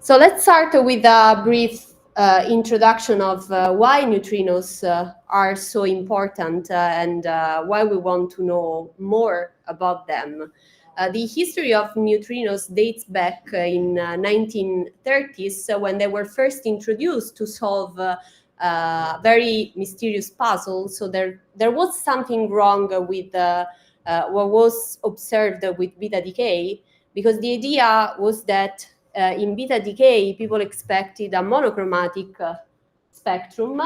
So let's start with a brief introduction of why neutrinos are so important and why we want to know more about them. The history of neutrinos dates back in 1930s when they were first introduced to solve very mysterious puzzle. So there was something wrong with what was observed with beta decay, because the idea was that in beta decay, people expected a monochromatic spectrum,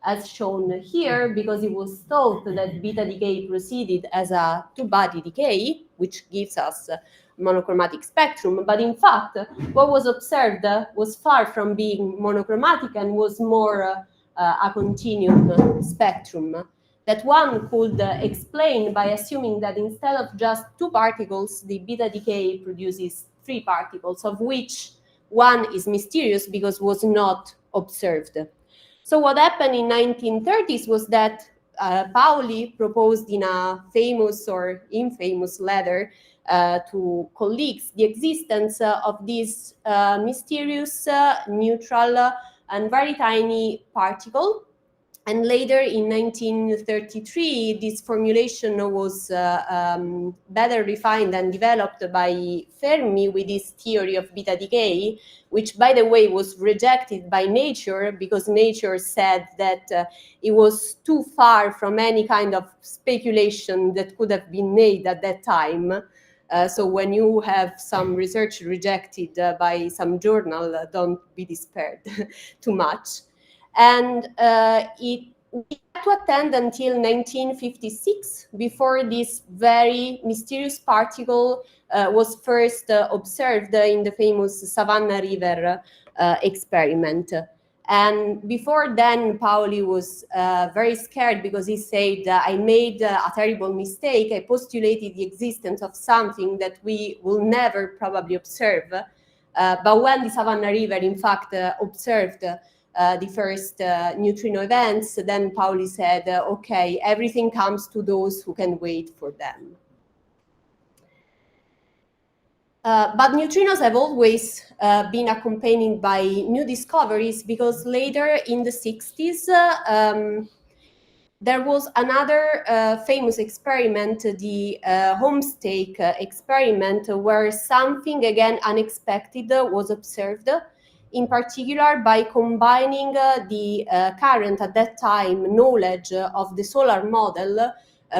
as shown here, because it was thought that beta decay proceeded as a two-body decay, which gives us monochromatic spectrum. But in fact, what was observed was far from being monochromatic and was more a continuum spectrum that one could explain by assuming that instead of just two particles, the beta decay produces three particles, of which one is mysterious because was not observed. So what happened in 1930s was that Pauli proposed in a famous or infamous letter to colleagues the existence of this mysterious, neutral, and very tiny particle. And later in 1933, this formulation was better refined and developed by Fermi with his theory of beta decay, which, by the way, was rejected by nature because nature said that it was too far from any kind of speculation that could have been made at that time. So when you have some research rejected by some journal, don't be despaired too much. And we had to attend until 1956 before this very mysterious particle was first observed in the famous Savannah River experiment. And before then, Pauli was very scared because he said, I made a terrible mistake. I postulated the existence of something that we will never probably observe. But when the Savannah River, in fact, observed the first neutrino events, then Pauli said, okay, everything comes to those who can wait for them. But neutrinos have always been accompanied by new discoveries, because later in the 60s, there was another famous experiment, the Homestake experiment, where something again unexpected was observed, in particular by combining the current at that time knowledge of the solar model,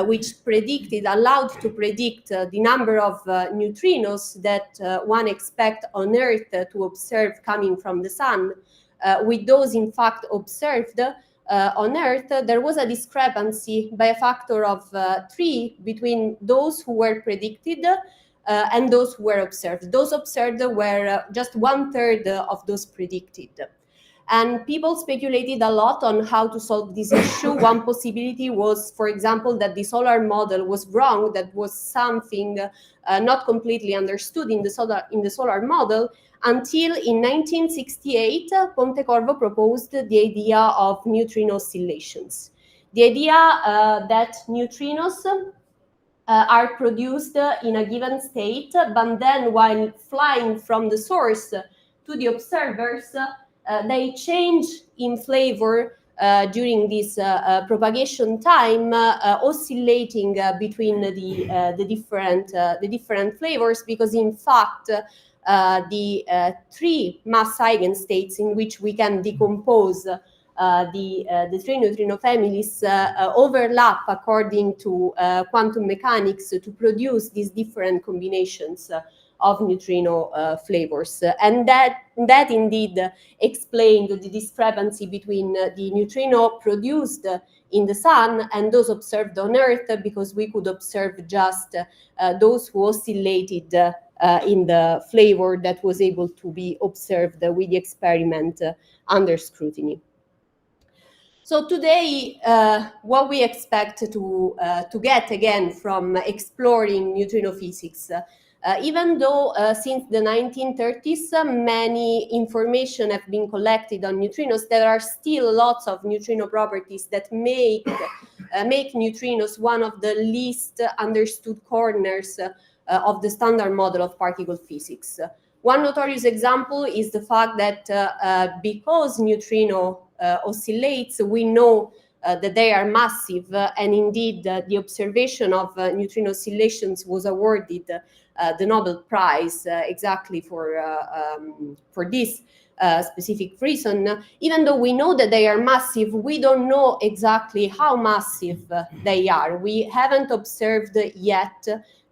which allowed to predict the number of neutrinos that one expects on Earth to observe coming from the sun, with those in fact observed on Earth. There was a discrepancy by a factor of 3 between those who were predicted and those who were observed. Those observed were just 1/3 of those predicted. And people speculated a lot on how to solve this issue. One possibility was, for example, that the solar model was wrong, that was something not completely understood in the solar model, until in 1968, Pontecorvo proposed the idea of neutrino oscillations. The idea that neutrinos are produced in a given state, but then while flying from the source to the observers, they change in flavor during this propagation time, oscillating between the different flavors, because in fact the three mass eigenstates in which we can decompose the three neutrino families overlap according to quantum mechanics to produce these different combinations of neutrino flavors. And that indeed explained the discrepancy between the neutrino produced in the sun and those observed on Earth, because we could observe just those who oscillated in the flavor that was able to be observed with the experiment under scrutiny. So today, what we expect to get again from exploring neutrino physics, even though since the 1930s, many information have been collected on neutrinos, there are still lots of neutrino properties that make neutrinos one of the least understood corners of the standard model of particle physics. One notorious example is the fact that because neutrino oscillates, we know that they are massive, and indeed the observation of neutrino oscillations was awarded the Nobel Prize exactly for this specific reason. Even though we know that they are massive, we don't know exactly how massive they are. We haven't observed yet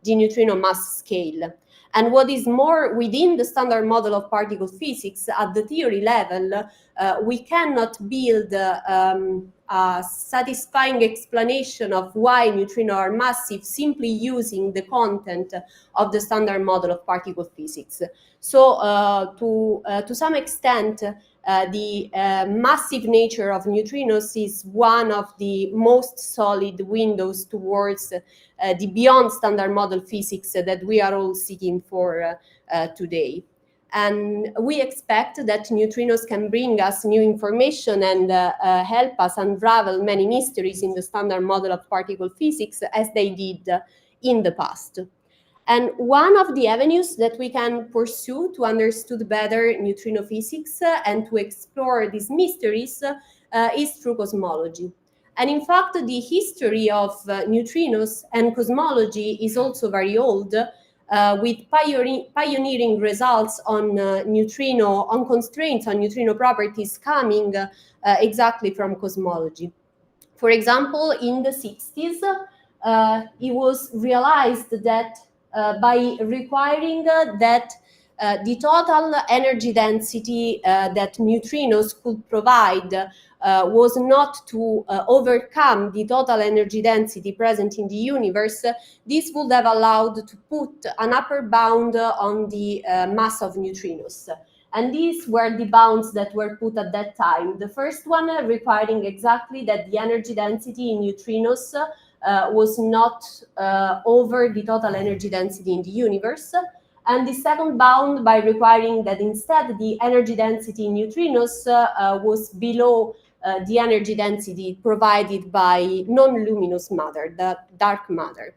the neutrino mass scale. And what is more, within the standard model of particle physics, at the theory level, we cannot build a satisfying explanation of why neutrinos are massive simply using the content of the standard model of particle physics. So to some extent, the massive nature of neutrinos is one of the most solid windows towards the beyond standard model physics that we are all seeking for today. And we expect that neutrinos can bring us new information and help us unravel many mysteries in the standard model of particle physics, as they did in the past. And one of the avenues that we can pursue to understand better neutrino physics and to explore these mysteries is through cosmology. And in fact, the history of neutrinos and cosmology is also very old, with pioneering results on on constraints on neutrino properties coming exactly from cosmology. For example, in the 60s, it was realized that by requiring that the total energy density that neutrinos could provide was not to overcome the total energy density present in the universe, this would have allowed to put an upper bound on the mass of neutrinos. And these were the bounds that were put at that time. The first one requiring exactly that the energy density in neutrinos was not over the total energy density in the universe. And the second bound by requiring that instead the energy density in neutrinos was below the energy density provided by non-luminous matter, the dark matter.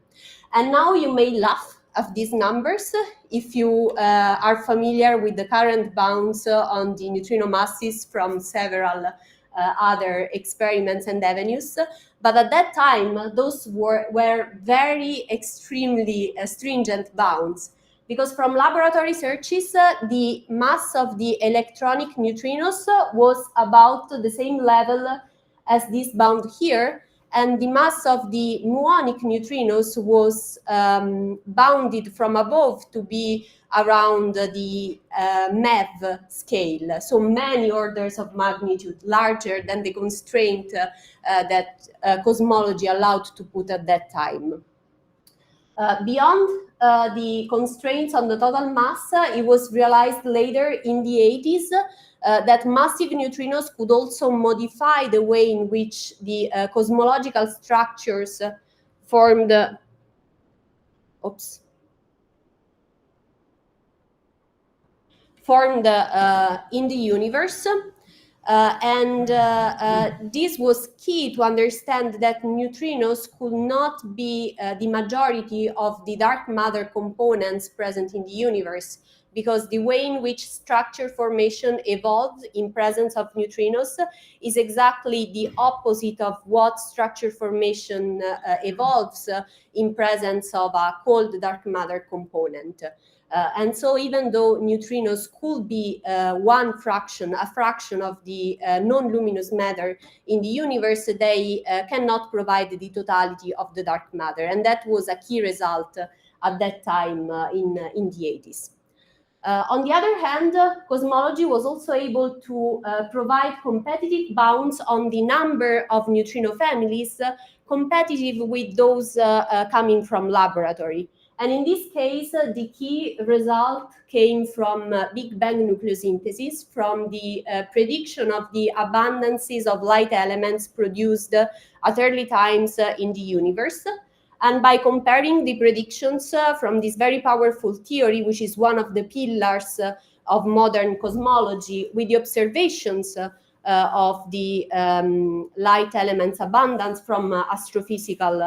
And now you may laugh at these numbers if you are familiar with the current bounds on the neutrino masses from several other experiments and avenues. But at that time, those were very extremely stringent bounds, because from laboratory searches, the mass of the electronic neutrinos was about the same level as this bound here, and the mass of the muonic neutrinos was bounded from above to be around the MeV scale, so many orders of magnitude larger than the constraint that cosmology allowed to put at that time. Beyond the constraints on the total mass, it was realized later in the 80s that massive neutrinos could also modify the way in which the cosmological structures formed in the universe. This was key to understand that neutrinos could not be the majority of the dark matter components present in the universe, because the way in which structure formation evolved in presence of neutrinos is exactly the opposite of what structure formation evolves in presence of a cold dark matter component. And so even though neutrinos could be a fraction of the non-luminous matter in the universe, they cannot provide the totality of the dark matter. And that was a key result at that time in the 80s. On the other hand, cosmology was also able to provide competitive bounds on the number of neutrino families, competitive with those coming from laboratory. And in this case, the key result came from Big Bang nucleosynthesis, from the prediction of the abundances of light elements produced at early times in the universe. And by comparing the predictions from this very powerful theory, which is one of the pillars of modern cosmology, with the observations of the light elements abundance from astrophysical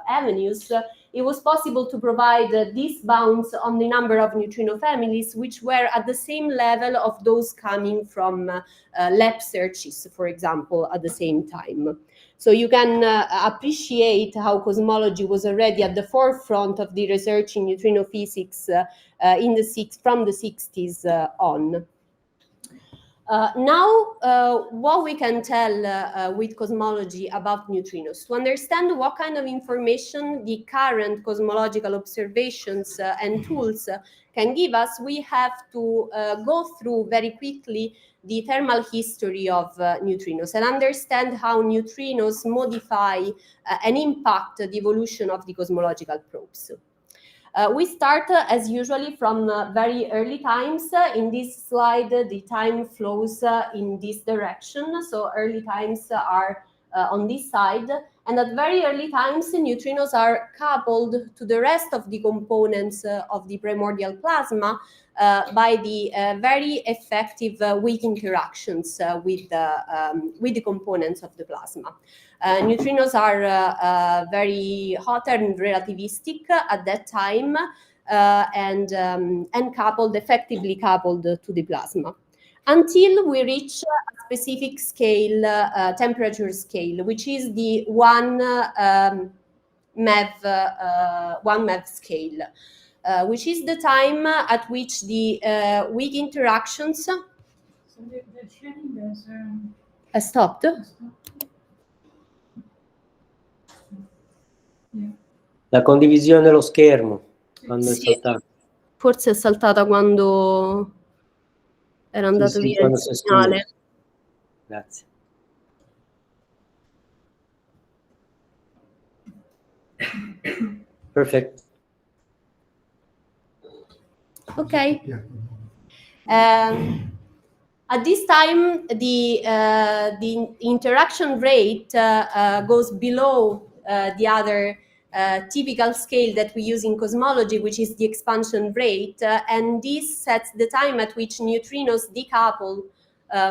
avenues, it was possible to provide these bounds on the number of neutrino families, which were at the same level of those coming from lab searches, for example, at the same time. So you can appreciate how cosmology was already at the forefront of the research in neutrino physics from the 60s on. Now, what we can tell with cosmology about neutrinos, to understand what kind of information the current cosmological observations and tools can give us, we have to go through very quickly the thermal history of neutrinos and understand how neutrinos modify and impact the evolution of the cosmological probes. We start, as usually, from very early times. In this slide, the time flows in this direction. So early times are on this side. And at very early times, neutrinos are coupled to the rest of the components of the primordial plasma by the very effective weak interactions with the components of the plasma. Neutrinos are very hot and relativistic at that time and effectively coupled to the plasma, until we reach a specific scale, temperature scale, which is the 1 MeV scale, which is the time at which the weak interactions stopped. La condivisione dello schermo, quando è saltata. Forse è saltata quando era andato via il segnale. Grazie. Perfect. Okay. At this time, the interaction rate goes below the other typical scale that we use in cosmology, which is the expansion rate, and this sets the time at which neutrinos decouple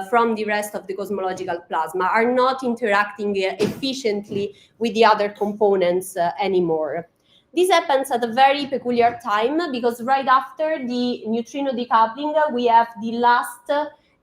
from the rest of the cosmological plasma, are not interacting efficiently with the other components anymore. This happens at a very peculiar time, because right after the neutrino decoupling, we have the last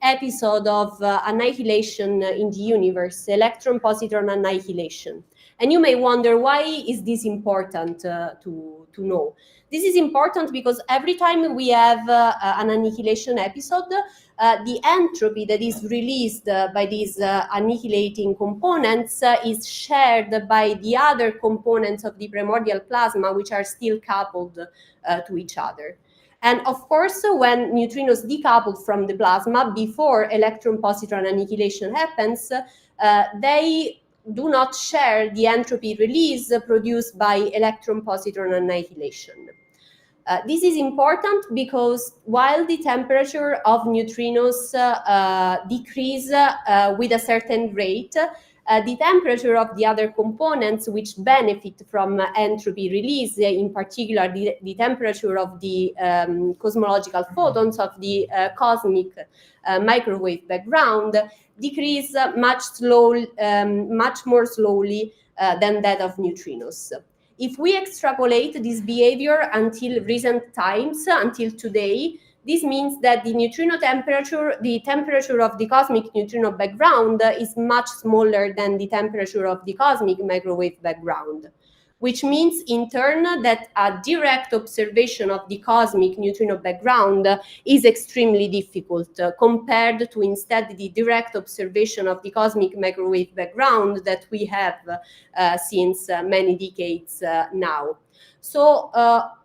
episode of annihilation in the universe, electron-positron annihilation. And you may wonder, why is this important to know? This is important because every time we have an annihilation episode, the entropy that is released by these annihilating components is shared by the other components of the primordial plasma, which are still coupled to each other. And of course, when neutrinos decouple from the plasma before electron-positron annihilation happens, they do not share the entropy release produced by electron-positron annihilation. This is important because while the temperature of neutrinos decrease with a certain rate, the temperature of the other components which benefit from entropy release, in particular the temperature of the cosmological photons of the cosmic microwave background, decrease much more slowly than that of neutrinos. If we extrapolate this behavior until recent times, until today, this means that the neutrino temperature, the temperature of the cosmic neutrino background is much smaller than the temperature of the cosmic microwave background, which means in turn that a direct observation of the cosmic neutrino background is extremely difficult compared to instead the direct observation of the cosmic microwave background that we have since many decades now. So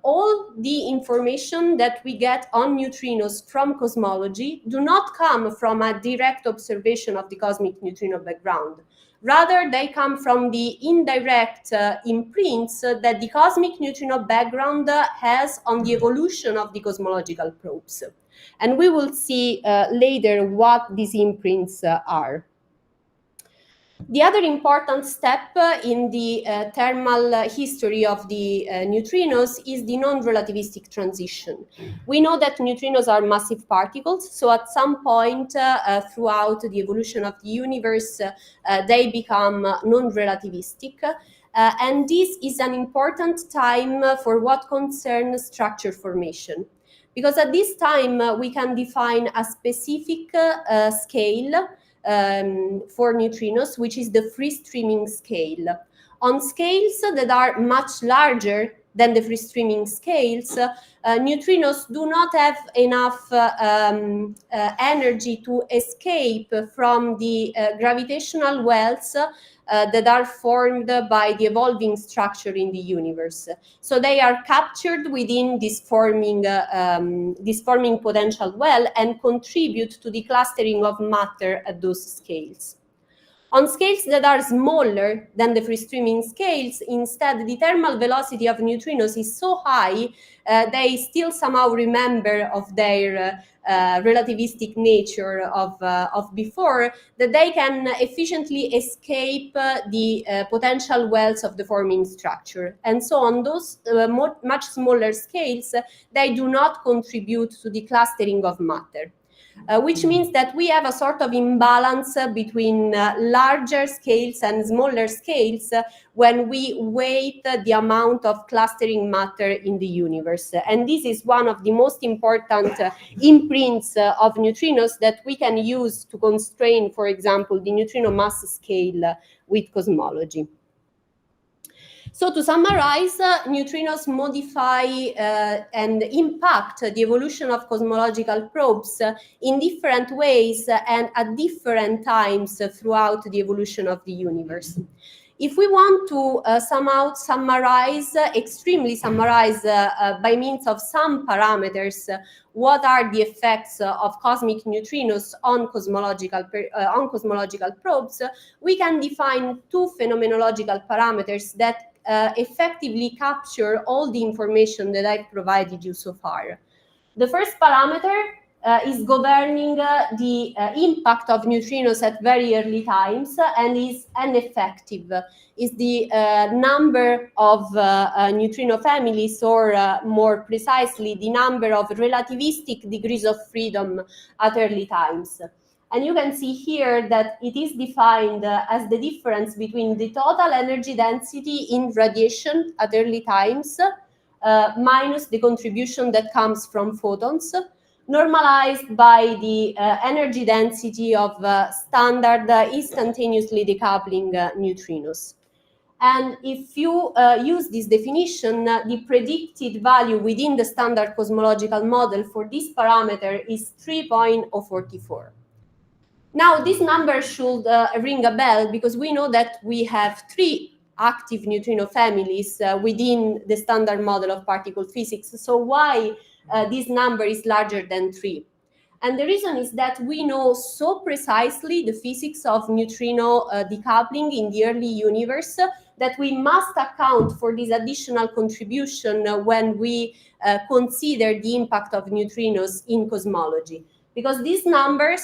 all the information that we get on neutrinos from cosmology do not come from a direct observation of the cosmic neutrino background. Rather, they come from the indirect imprints that the cosmic neutrino background has on the evolution of the cosmological probes. And we will see later what these imprints are. The other important step in the thermal history of the neutrinos is the non-relativistic transition. We know that neutrinos are massive particles, so at some point throughout the evolution of the universe, they become non-relativistic. and this is an important time for what concerns structure formation. Because at this time, we can define a specific scale for neutrinos, which is the free streaming scale. On scales that are much larger than the free streaming scales, neutrinos do not have enough energy to escape from the gravitational wells that are formed by the evolving structure in the universe. So they are captured within this forming potential well and contribute to the clustering of matter at those scales. On scales that are smaller than the free streaming scales, instead, the thermal velocity of neutrinos is so high, they still somehow remember of their relativistic nature of before, that they can efficiently escape the potential wells of the forming structure. And so on those much smaller scales, they do not contribute to the clustering of matter. Which means that we have a sort of imbalance between larger scales and smaller scales when we weight the amount of clustering matter in the universe. And this is one of the most important imprints of neutrinos that we can use to constrain, for example, the neutrino mass scale with cosmology. So to summarize, neutrinos modify and impact the evolution of cosmological probes in different ways and at different times throughout the evolution of the universe. If we want to somehow extremely summarize by means of some parameters, what are the effects of cosmic neutrinos on cosmological probes, we can define two phenomenological parameters that effectively capture all the information that I've provided you so far. The first parameter is governing the impact of neutrinos at very early times and is ineffective, is the number of neutrino families, or more precisely, the number of relativistic degrees of freedom at early times. And you can see here that it is defined as the difference between the total energy density in radiation at early times minus the contribution that comes from photons, normalized by the energy density of standard instantaneously decoupling neutrinos. And if you use this definition, the predicted value within the standard cosmological model for this parameter is 3.044. Now, this number should ring a bell, because we know that we have three active neutrino families within the standard model of particle physics. So why this number is larger than 3? And the reason is that we know so precisely the physics of neutrino decoupling in the early universe that we must account for this additional contribution when we consider the impact of neutrinos in cosmology. Because this number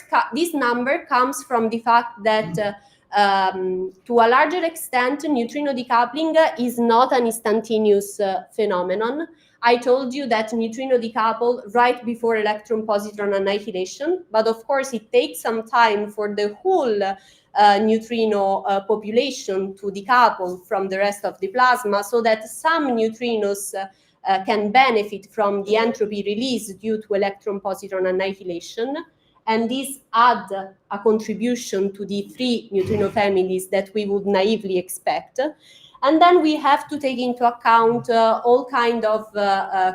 comes from the fact that to a larger extent, neutrino decoupling is not an instantaneous phenomenon. I told you that neutrino decouple right before electron-positron annihilation, but of course it takes some time for the whole neutrino population to decouple from the rest of the plasma, so that some neutrinos can benefit from the entropy release due to electron-positron annihilation, and this add a contribution to the free neutrino families that we would naively expect. And then we have to take into account all kind of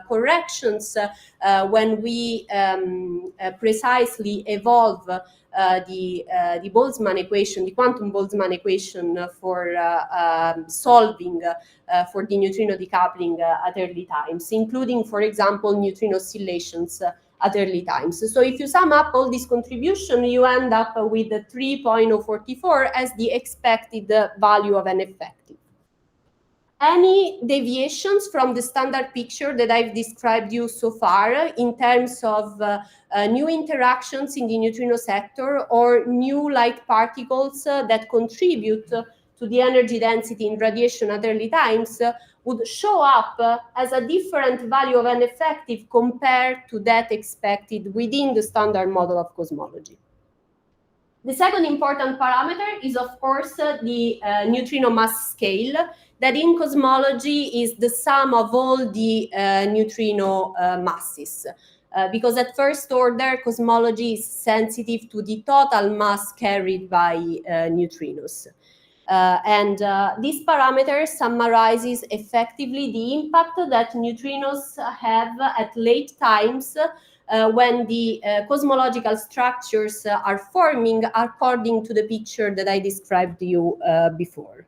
corrections when we precisely evolve the Boltzmann equation, the quantum Boltzmann equation for solving for the neutrino decoupling at early times, including, for example, neutrino oscillations at early times. So if you sum up all this contribution, you end up with 3.044 as the expected value of an effective. Any deviations from the standard picture that I've described you so far in terms of new interactions in the neutrino sector or new light particles that contribute to the energy density in radiation at early times would show up as a different value of an effective compared to that expected within the standard model of cosmology. The second important parameter is, of course, the neutrino mass scale. that in cosmology is the sum of all the neutrino masses. Because at first order, cosmology is sensitive to the total mass carried by neutrinos. This parameter summarizes effectively the impact that neutrinos have at late times when the cosmological structures are forming according to the picture that I described to you before.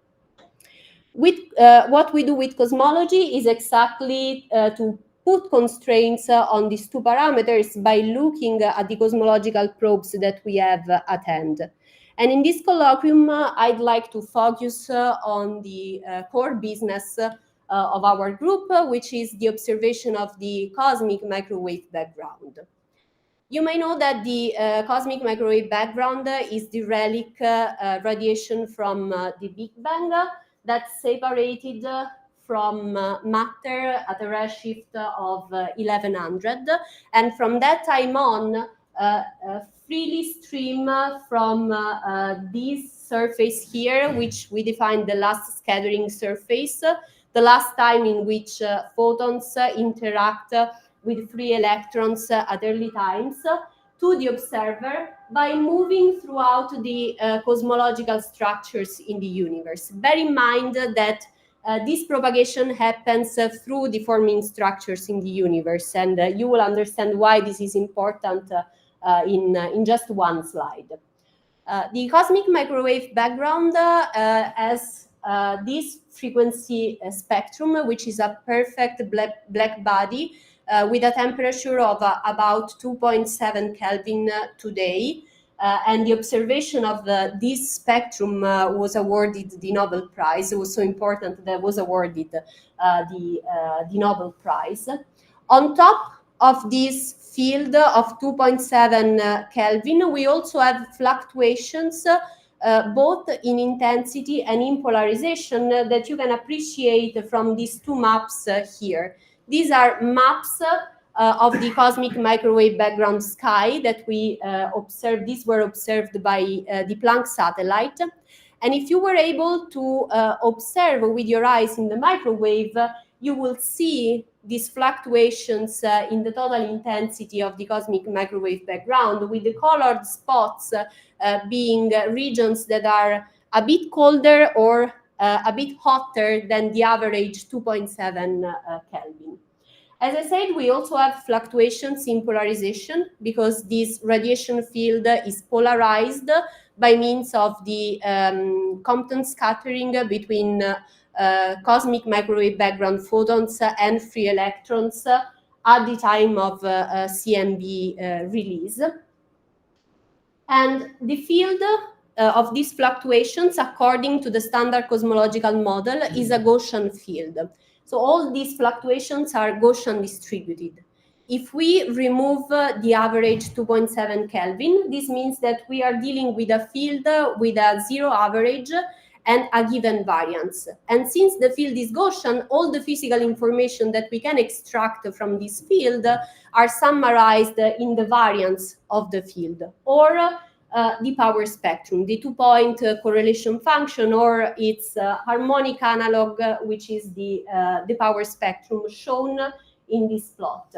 What we do with cosmology is exactly to put constraints on these two parameters by looking at the cosmological probes that we have at hand. And in this colloquium, I'd like to focus on the core business of our group, which is the observation of the cosmic microwave background. You may know that the cosmic microwave background is the relic radiation from the Big Bang that's separated from matter at a redshift of 1100, and from that time on freely stream from this surface here, which we define the last scattering surface, the last time in which photons interact with free electrons at early times, to the observer by moving throughout the cosmological structures in the universe. Bear in mind that this propagation happens through the forming structures in the universe, and you will understand why this is important in just one slide. The cosmic microwave background has this frequency spectrum, which is a perfect black body with a temperature of about 2.7 Kelvin today. And the observation of this spectrum was awarded the Nobel Prize. It was so important that it was awarded the Nobel Prize. On top of this field of 2.7 Kelvin, we also have fluctuations both in intensity and in polarization that you can appreciate from these two maps here. These are maps of the cosmic microwave background sky that we observed. These were observed by the Planck satellite. And if you were able to observe with your eyes in the microwave, you will see these fluctuations in the total intensity of the cosmic microwave background, with the colored spots being regions that are a bit colder or a bit hotter than the average 2.7 Kelvin. As I said, we also have fluctuations in polarization because this radiation field is polarized by means of the Compton scattering between cosmic microwave background photons and free electrons at the time of CMB release. And the field of these fluctuations, according to the standard cosmological model, is a Gaussian field. So all these fluctuations are Gaussian distributed. If we remove the average 2.7 Kelvin, this means that we are dealing with a field with a zero average and a given variance. And since the field is Gaussian, all the physical information that we can extract from this field are summarized in the variance of the field, or the power spectrum, the two-point correlation function, or its harmonic analog, which is the power spectrum shown in this plot,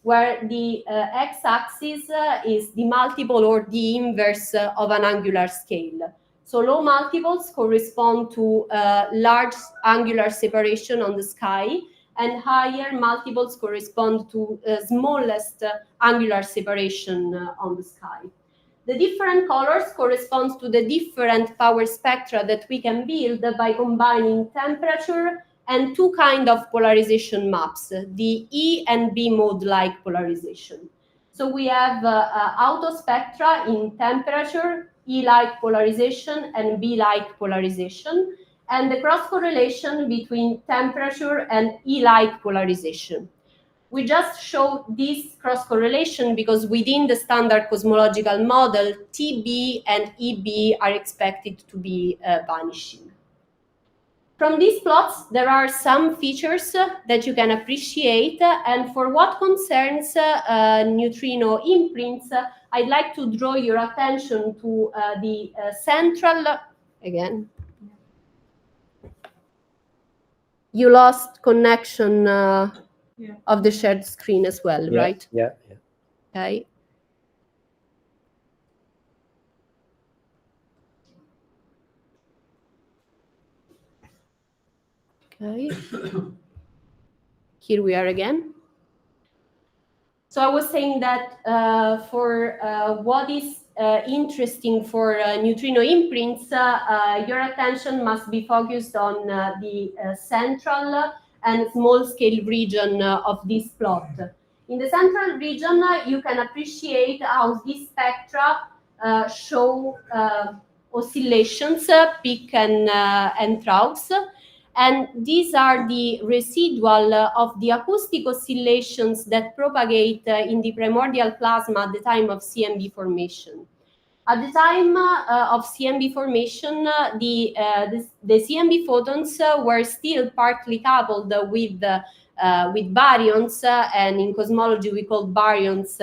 where the x-axis is the multiple or the inverse of an angular scale. So low multiples correspond to large angular separation on the sky, and higher multiples correspond to smallest angular separation on the sky. The different colors correspond to the different power spectra that we can build by combining temperature and two kinds of polarization maps, the E and B mode-like polarization. So we have auto spectra in temperature, E-like polarization and B-like polarization, and the cross-correlation between temperature and E-like polarization. We just show this cross-correlation because within the standard cosmological model, TB and EB are expected to be vanishing. From these plots, there are some features that you can appreciate, and for what concerns neutrino imprints, I'd like to draw your attention to the central, again, You lost connection of the shared screen as well, Yeah, right? yeah. Okay. Okay. Here we are again. So I was saying that for what is interesting for neutrino imprints, your attention must be focused on the central and small-scale region of this plot. In the central region, you can appreciate how these spectra show oscillations, peak and troughs. And these are the residual of the acoustic oscillations that propagate in the primordial plasma at the time of CMB formation. At the time of CMB formation, the CMB photons were still partly coupled with baryons, and in cosmology we call baryons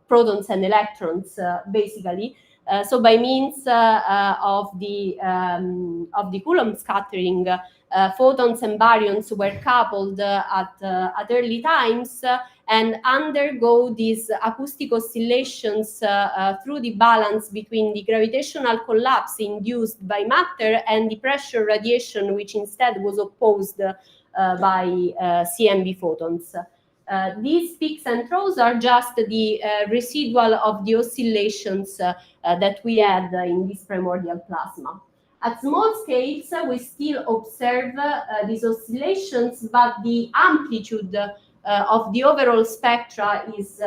protons and electrons, basically. So by means of the Coulomb scattering, photons and baryons were coupled at early times and undergo these acoustic oscillations through the balance between the gravitational collapse induced by matter and the pressure radiation, which instead was opposed by CMB photons. These peaks and troughs are just the residual of the oscillations that we had in this primordial plasma. At small scales, we still observe these oscillations, but the amplitude of the overall spectra is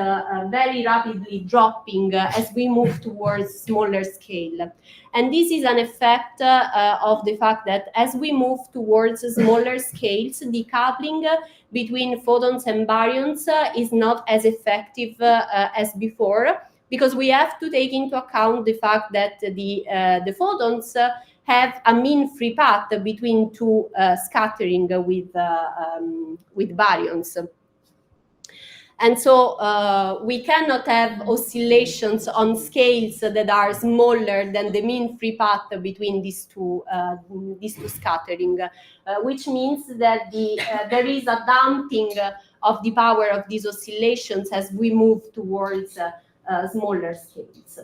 very rapidly dropping as we move towards smaller scale. And this is an effect of the fact that as we move towards smaller scales, the coupling between photons and baryons is not as effective as before, because we have to take into account the fact that the photons have a mean free path between two scattering with baryons. And so we cannot have oscillations on scales that are smaller than the mean free path between these two scattering, which means that there is a damping of the power of these oscillations as we move towards smaller scales.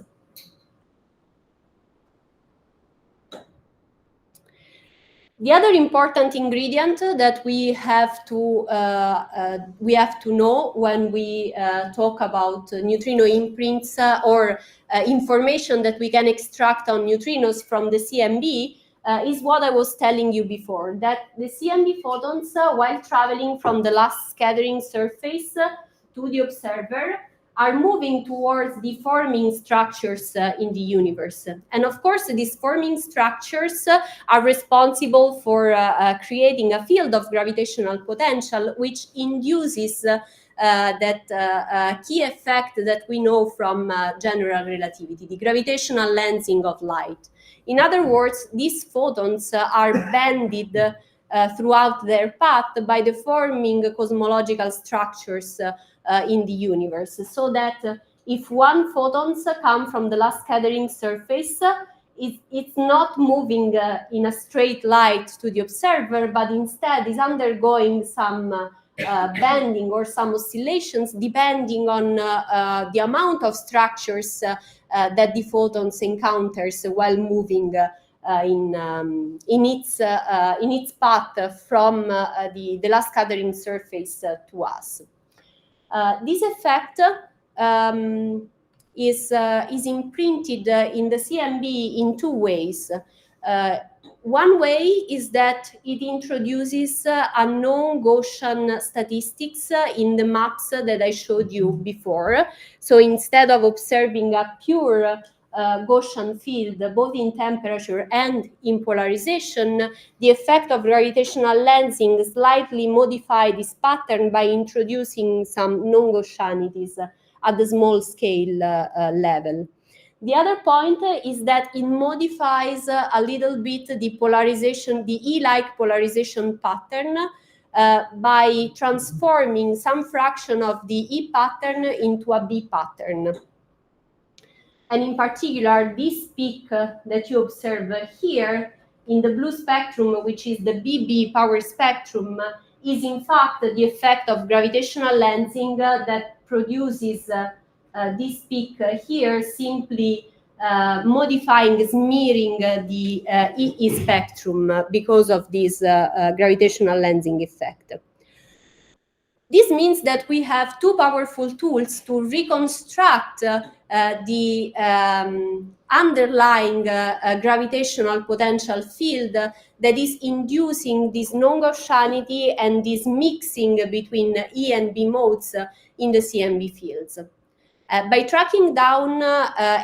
The other important ingredient that we have to know when we talk about neutrino imprints or information that we can extract on neutrinos from the CMB is what I was telling you before, that the CMB photons, while traveling from the last scattering surface to the observer, are moving towards the forming structures in the universe. And of course, these forming structures are responsible for creating a field of gravitational potential, which induces that key effect that we know from general relativity, the gravitational lensing of light. In other words, these photons are banded throughout their path by the forming cosmological structures in the universe, so that if one photons come from the last scattering surface, it's not moving in a straight line to the observer, but instead is undergoing some bending or some oscillations depending on the amount of structures that the photons encounters while moving in its path from the last scattering surface to us. This effect is imprinted in the CMB in two ways. One way is that it introduces unknown Gaussian statistics in the maps that I showed you before. So instead of observing a pure Gaussian field, both in temperature and in polarization, the effect of gravitational lensing slightly modified this pattern by introducing some non-Gaussianities at the small scale level. The other point is that it modifies a little bit the polarization, the E-like polarization pattern by transforming some fraction of the E pattern into a B pattern. And in particular, this peak that you observe here in the blue spectrum, which is the BB power spectrum, is in fact the effect of gravitational lensing that produces this peak here, simply modifying, smearing the EE spectrum because of this gravitational lensing effect. This means that we have two powerful tools to reconstruct the underlying gravitational potential field that is inducing this non-Gaussianity and this mixing between E and B modes in the CMB fields. By tracking down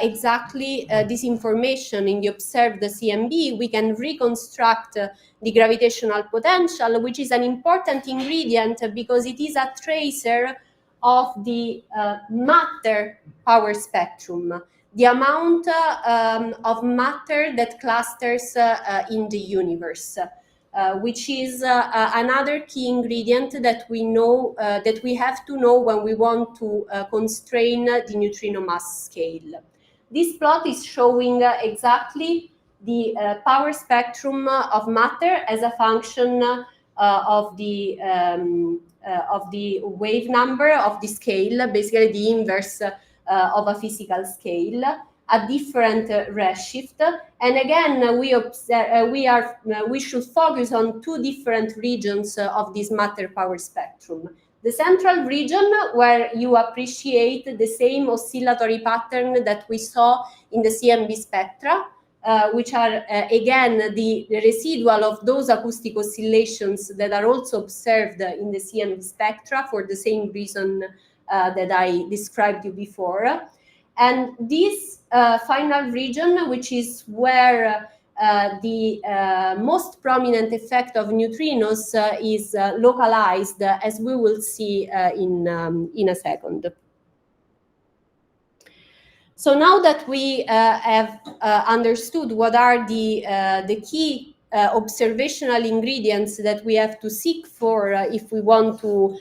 exactly this information in the observed CMB, we can reconstruct the gravitational potential, which is an important ingredient because it is a tracer of the matter power spectrum, the amount of matter that clusters in the universe. Which is another key ingredient that we know that we have to know when we want to constrain the neutrino mass scale. This plot is showing exactly the power spectrum of matter as a function of the wave number of the scale, basically the inverse of a physical scale, a different redshift. And again, we should focus on two different regions of this matter power spectrum. The central region, where you appreciate the same oscillatory pattern that we saw in the CMB spectra, which are again the residual of those acoustic oscillations that are also observed in the CMB spectra for the same reason that I described you before. And this final region, which is where the most prominent effect of neutrinos is localized, as we will see in a second. So now that we have understood what are the key observational ingredients that we have to seek for if we want to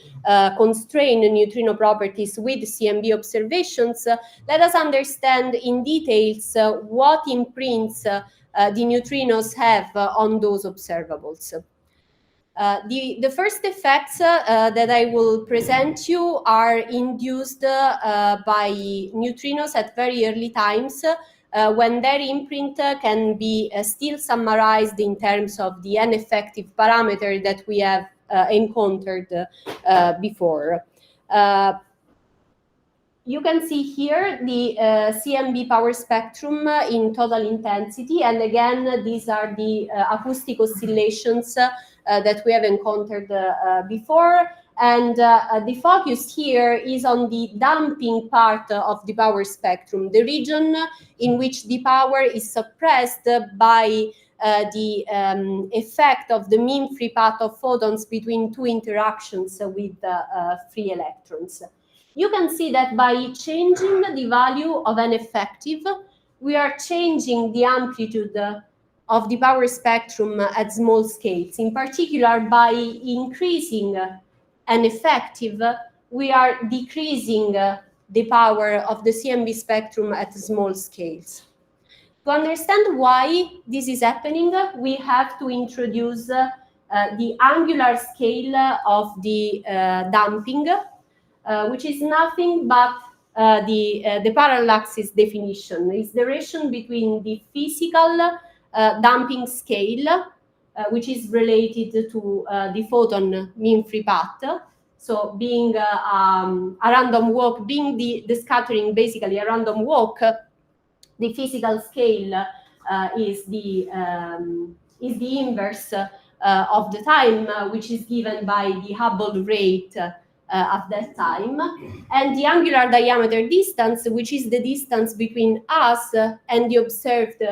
constrain neutrino properties with CMB observations, let us understand in details what imprints the neutrinos have on those observables. The first effects that I will present you are induced by neutrinos at very early times when their imprint can be still summarized in terms of the n-effective parameter that we have encountered before. You can see here the CMB power spectrum in total intensity, and again, these are the acoustic oscillations that we have encountered before. And the focus here is on the damping part of the power spectrum, the region in which the power is suppressed by the effect of the mean free path of photons between two interactions with free electrons. You can see that by changing the value of an effective, we are changing the amplitude of the power spectrum at small scales. In particular, by increasing an effective, we are decreasing the power of the CMB spectrum at small scales. To understand why this is happening, we have to introduce the angular scale of the damping, which is nothing but the parallaxis definition. It's the relation between the physical damping scale, which is related to the photon mean free path. So being a random walk, being the scattering basically a random walk, the physical scale is the inverse of the time, which is given by the Hubble rate at that time, and the angular diameter distance, which is the distance between us and the observed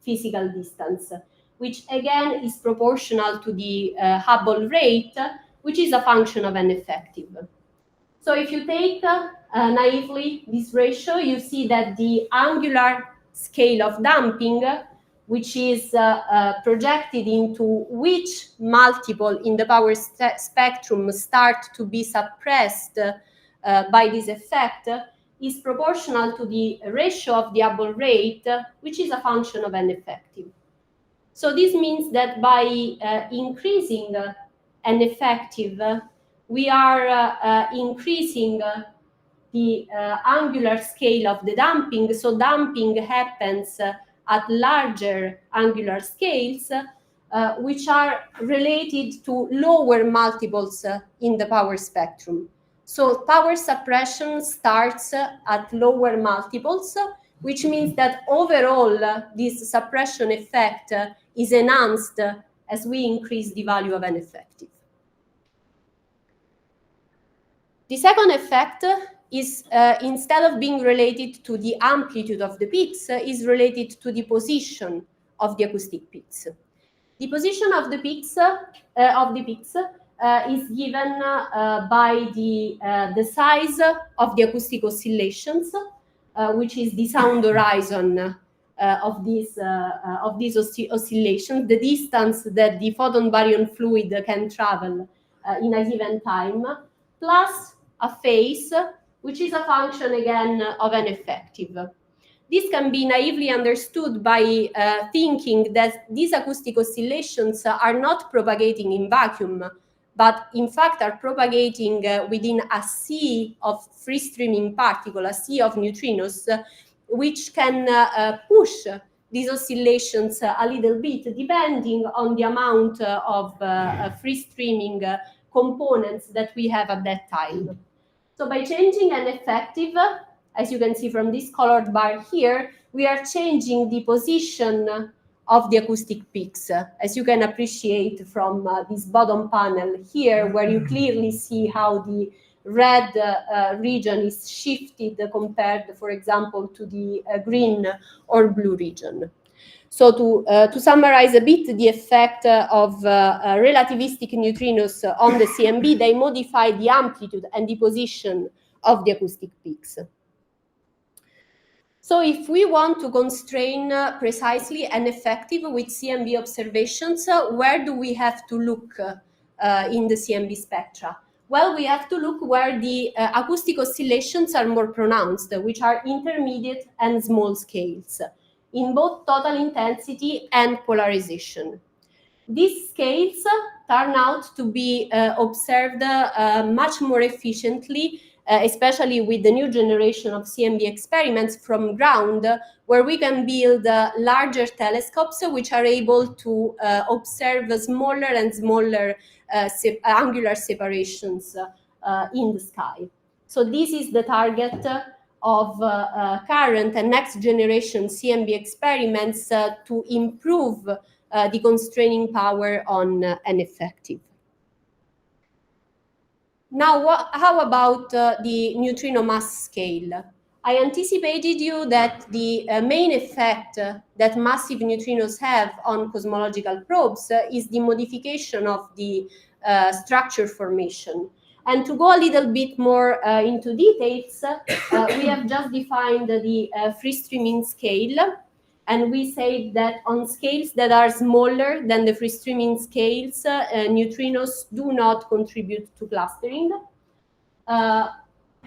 physical distance, which again is proportional to the Hubble rate, which is a function of an effective. So if you take naively this ratio, you see that the angular scale of damping, which is projected into which multiple in the power spectrum start to be suppressed by this effect, is proportional to the ratio of the Hubble rate, which is a function of an effective. So this means that by increasing an effective, we are increasing the angular scale of the damping. So damping happens at larger angular scales, which are related to lower multiples in the power spectrum. So power suppression starts at lower multiples, which means that overall this suppression effect is enhanced as we increase the value of an effective. The second effect is instead of being related to the amplitude of the peaks, is related to the position of the acoustic peaks. The position of the peaks is given by the size of the acoustic oscillations, which is the sound horizon of these oscillations, the distance that the photon baryon fluid can travel in a given time, plus a phase, which is a function again of an effective. This can be naively understood by thinking that these acoustic oscillations are not propagating in vacuum, but in fact are propagating within a sea of free streaming particles, a sea of neutrinos, which can push these oscillations a little bit depending on the amount of free streaming components that we have at that time. So by changing an effective, as you can see from this colored bar here, we are changing the position of the acoustic peaks, as you can appreciate from this bottom panel here, where you clearly see how the red region is shifted compared, for example, to the green or blue region. So to summarize a bit the effect of relativistic neutrinos on the CMB, they modify the amplitude and the position of the acoustic peaks. So if we want to constrain precisely an effective with CMB observations, where do we have to look in the CMB spectra? Well, we have to look where the acoustic oscillations are more pronounced, which are intermediate and small scales, in both total intensity and polarization. These scales turn out to be observed much more efficiently, especially with the new generation of CMB experiments from ground, where we can build larger telescopes which are able to observe smaller and smaller angular separations in the sky. So this is the target of current and next generation CMB experiments to improve the constraining power on an effective. Now, how about the neutrino mass scale? I anticipated you that the main effect that massive neutrinos have on cosmological probes is the modification of the structure formation. And to go a little bit more into details, we have just defined the free streaming scale. And we say that on scales that are smaller than the free streaming scales, neutrinos do not contribute to clustering.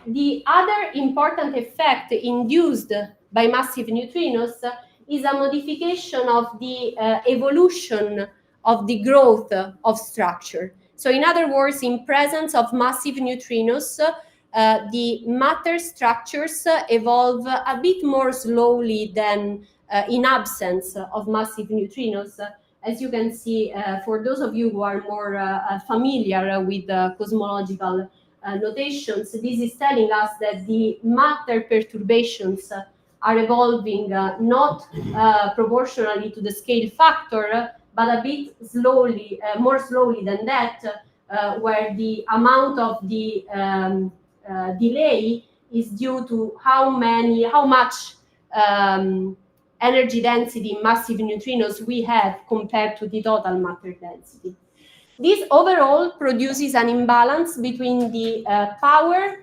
The other important effect induced by massive neutrinos is a modification of the evolution of the growth of structure. So in other words, in presence of massive neutrinos, the matter structures evolve a bit more slowly than in absence of massive neutrinos. As you can see, for those of you who are more familiar with cosmological notations, this is telling us that the matter perturbations are evolving not proportionally to the scale factor, but a bit slowly, more slowly than that, where the amount of the delay is due to how much energy density in massive neutrinos we have compared to the total matter density. This overall produces an imbalance between the power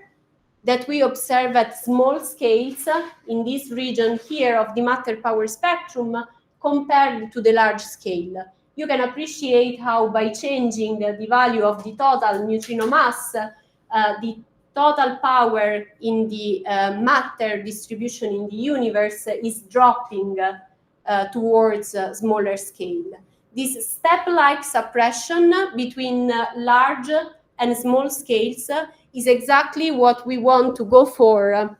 that we observe at small scales in this region here of the matter power spectrum compared to the large scale. You can appreciate how by changing the value of the total neutrino mass, the total power in the matter distribution in the universe is dropping towards smaller scale. This step-like suppression between large and small scales is exactly what we want to go for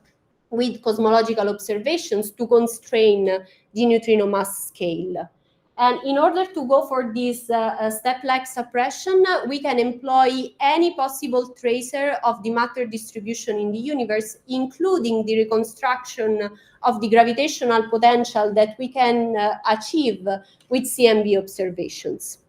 with cosmological observations to constrain the neutrino mass scale. And in order to go for this step-like suppression, we can employ any possible tracer of the matter distribution in the universe, including the reconstruction of the gravitational potential that we can achieve with CMB observations.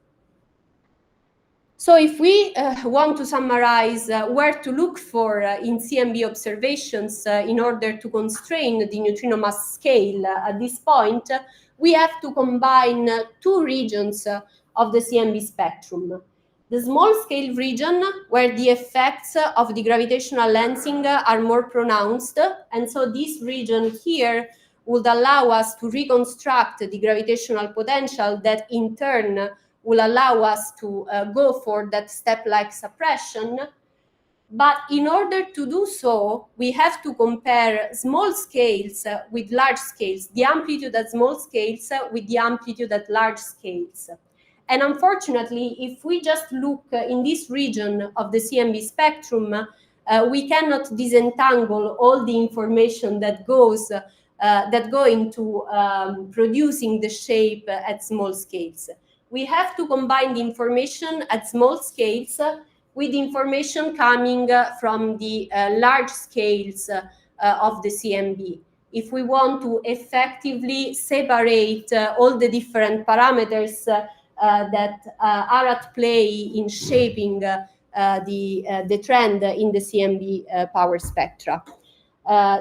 So if we want to summarize where to look for in CMB observations in order to constrain the neutrino mass scale at this point, we have to combine two regions of the CMB spectrum. The small scale region, where the effects of the gravitational lensing are more pronounced, and so this region here would allow us to reconstruct the gravitational potential that in turn will allow us to go for that step-like suppression. But in order to do so, we have to compare small scales with large scales, the amplitude at small scales with the amplitude at large scales. And unfortunately, if we just look in this region of the CMB spectrum, we cannot disentangle all the information that go into producing the shape at small scales. We have to combine the information at small scales with information coming from the large scales of the CMB. If we want to effectively separate all the different parameters that are at play in shaping the trend in the CMB power spectra.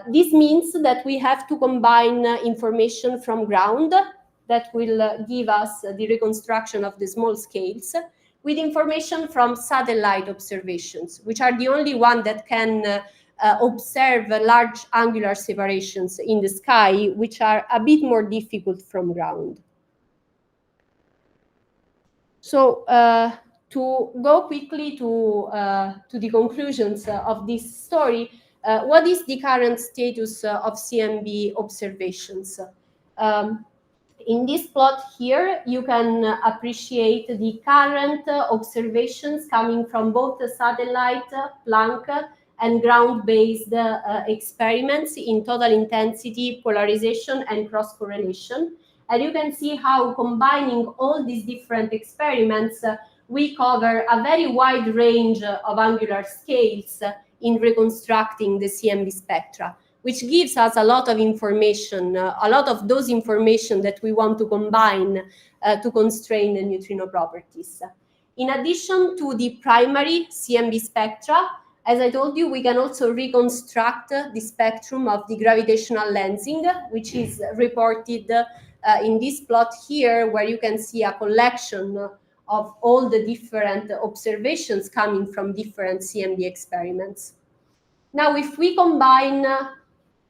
This means that we have to combine information from ground that will give us the reconstruction of the small scales with information from satellite observations, which are the only one that can observe large angular separations in the sky, which are a bit more difficult from ground. So to go quickly to the conclusions of this story, what is the current status of CMB observations? In this plot here, you can appreciate the current observations coming from both the satellite, Planck, and ground-based experiments in total intensity, polarization, and cross-correlation. And you can see how combining all these different experiments, we cover a very wide range of angular scales in reconstructing the CMB spectra, which gives us a lot of information, a lot of those information that we want to combine to constrain the neutrino properties. In addition to the primary CMB spectra, as I told you, we can also reconstruct the spectrum of the gravitational lensing, which is reported in this plot here, where you can see a collection of all the different observations coming from different CMB experiments. Now, if we combine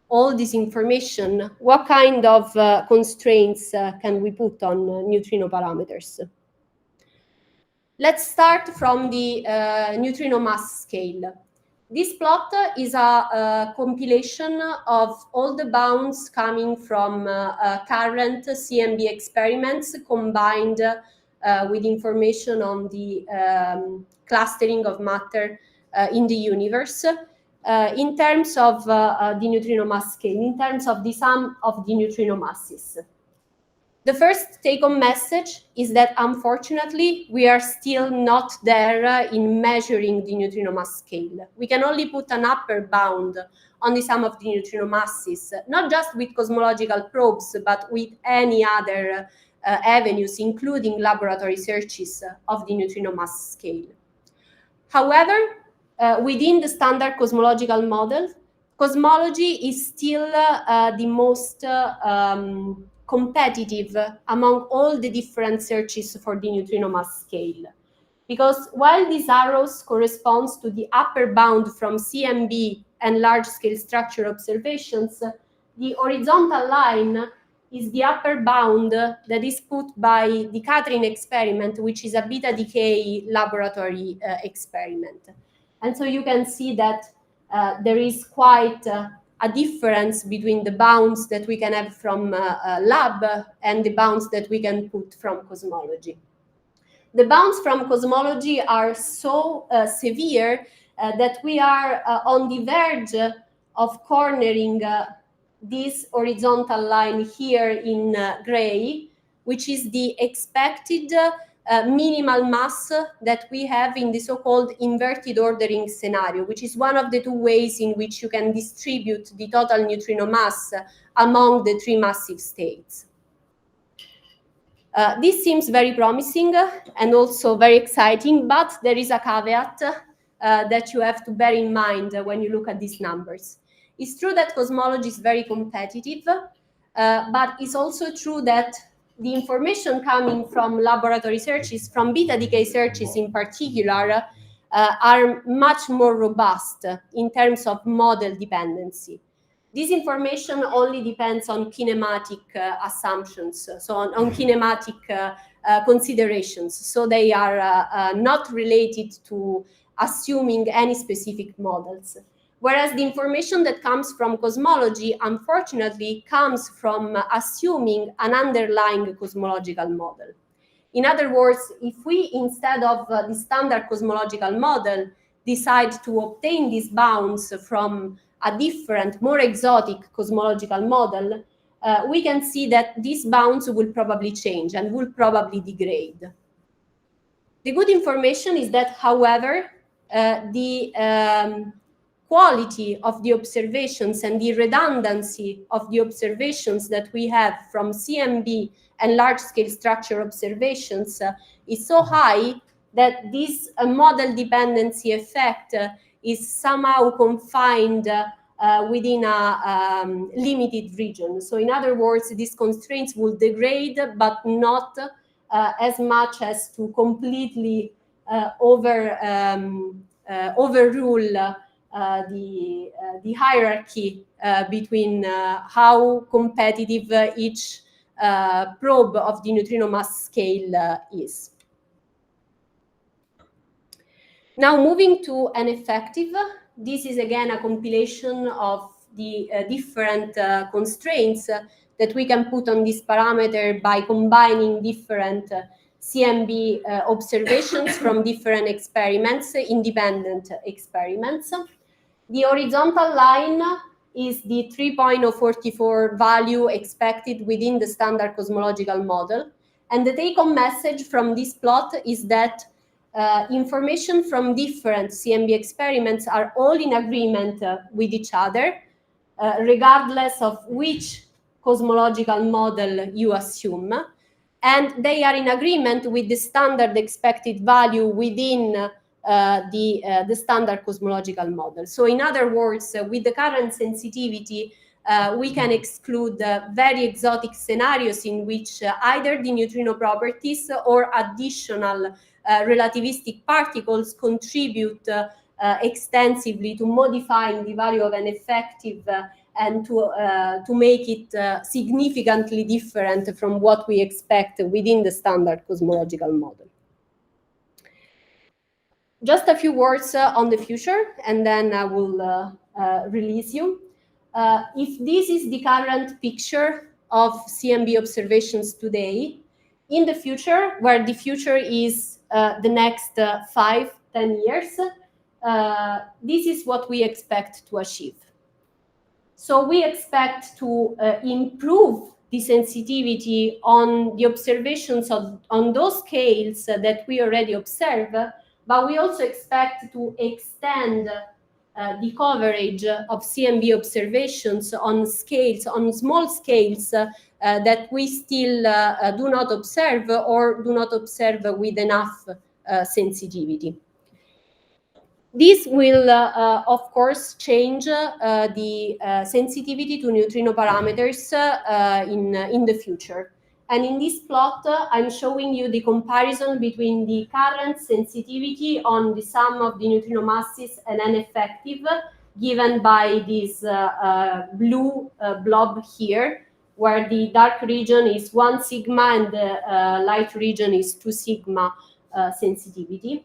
all this information, what kind of constraints can we put on neutrino parameters? Let's start from the neutrino mass scale. This plot is a compilation of all the bounds coming from current CMB experiments combined with information on the clustering of matter in the universe. In terms of the neutrino mass scale, in terms of the sum of the neutrino masses. The first take-home message is that unfortunately we are still not there in measuring the neutrino mass scale. We can only put an upper bound on the sum of the neutrino masses, not just with cosmological probes, but with any other avenues, including laboratory searches of the neutrino mass scale. However, within the standard cosmological model, cosmology is still the most competitive among all the different searches for the neutrino mass scale. Because while these arrows corresponds to the upper bound from CMB and large-scale structure observations, the horizontal line is the upper bound that is put by the Catherine experiment, which is a beta decay laboratory experiment. And so you can see that there is quite a a difference between the bounds that we can have from lab and the bounds that we can put from cosmology. The bounds from cosmology are so severe that we are on the verge of cornering this horizontal line here in gray, which is the expected minimal mass that we have in the so-called inverted ordering scenario, which is one of the two ways in which you can distribute the total neutrino mass among the three massive states. This seems very promising and also very exciting, but there is a caveat that you have to bear in mind when you look at these numbers. It's true that cosmology is very competitive, but it's also true that the information coming from laboratory searches, from beta decay searches in particular, are much more robust in terms of model dependency. This information only depends on kinematic assumptions, so on kinematic considerations. So they are not related to assuming any specific models. Whereas the information that comes from cosmology, unfortunately, comes from assuming an underlying cosmological model. In other words, if we, instead of the standard cosmological model, decide to obtain these bounds from a different, more exotic cosmological model, we can see that these bounds will probably change and will probably degrade. The good information is that, however, the quality of the observations and the redundancy of the observations that we have from CMB and large-scale structure observations is so high that this model dependency effect is somehow confined within a limited region. So in other words, these constraints will degrade, but not as much as to completely overrule the hierarchy between how competitive each probe of the neutrino mass scale is. Now moving to an effective, this is again a compilation of the different constraints that we can put on this parameter by combining different CMB observations from different experiments, independent experiments. The horizontal line is the 3.044 value expected within the standard cosmological model. And the take-home message from this plot is that information from different CMB experiments are all in agreement with each other, regardless of which cosmological model you assume. And they are in agreement with the standard expected value within the standard cosmological model. So in other words, with the current sensitivity, we can exclude very exotic scenarios in which either the neutrino properties or additional relativistic particles contribute extensively to modifying the value of an effective and to make it significantly different from what we expect within the standard cosmological model. Just a few words on the future, and then I will release you. If this is the current picture of CMB observations today, in the future, where the future is the next 5-10 years, this is what we expect to achieve. So we expect to improve the sensitivity on the observations on those scales that we already observe, but we also expect to extend the coverage of CMB observations on scales, on small scales that we still do not observe or do not observe with enough sensitivity. This will, of course, change the sensitivity to neutrino parameters in the future. And in this plot, I'm showing you the comparison between the current sensitivity on the sum of the neutrino masses and an effective given by this blue blob here, where the dark region is 1 sigma and the light region is 2 sigma sensitivity.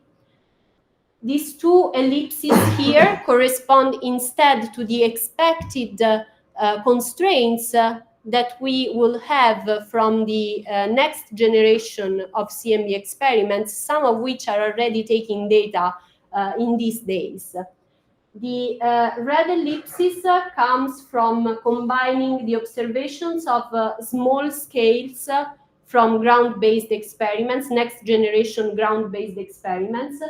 These two ellipses here correspond instead to the expected constraints that we will have from the next generation of CMB experiments, some of which are already taking data in these days. The red ellipsis comes from combining the observations of small scales from ground-based experiments, next generation ground-based experiments.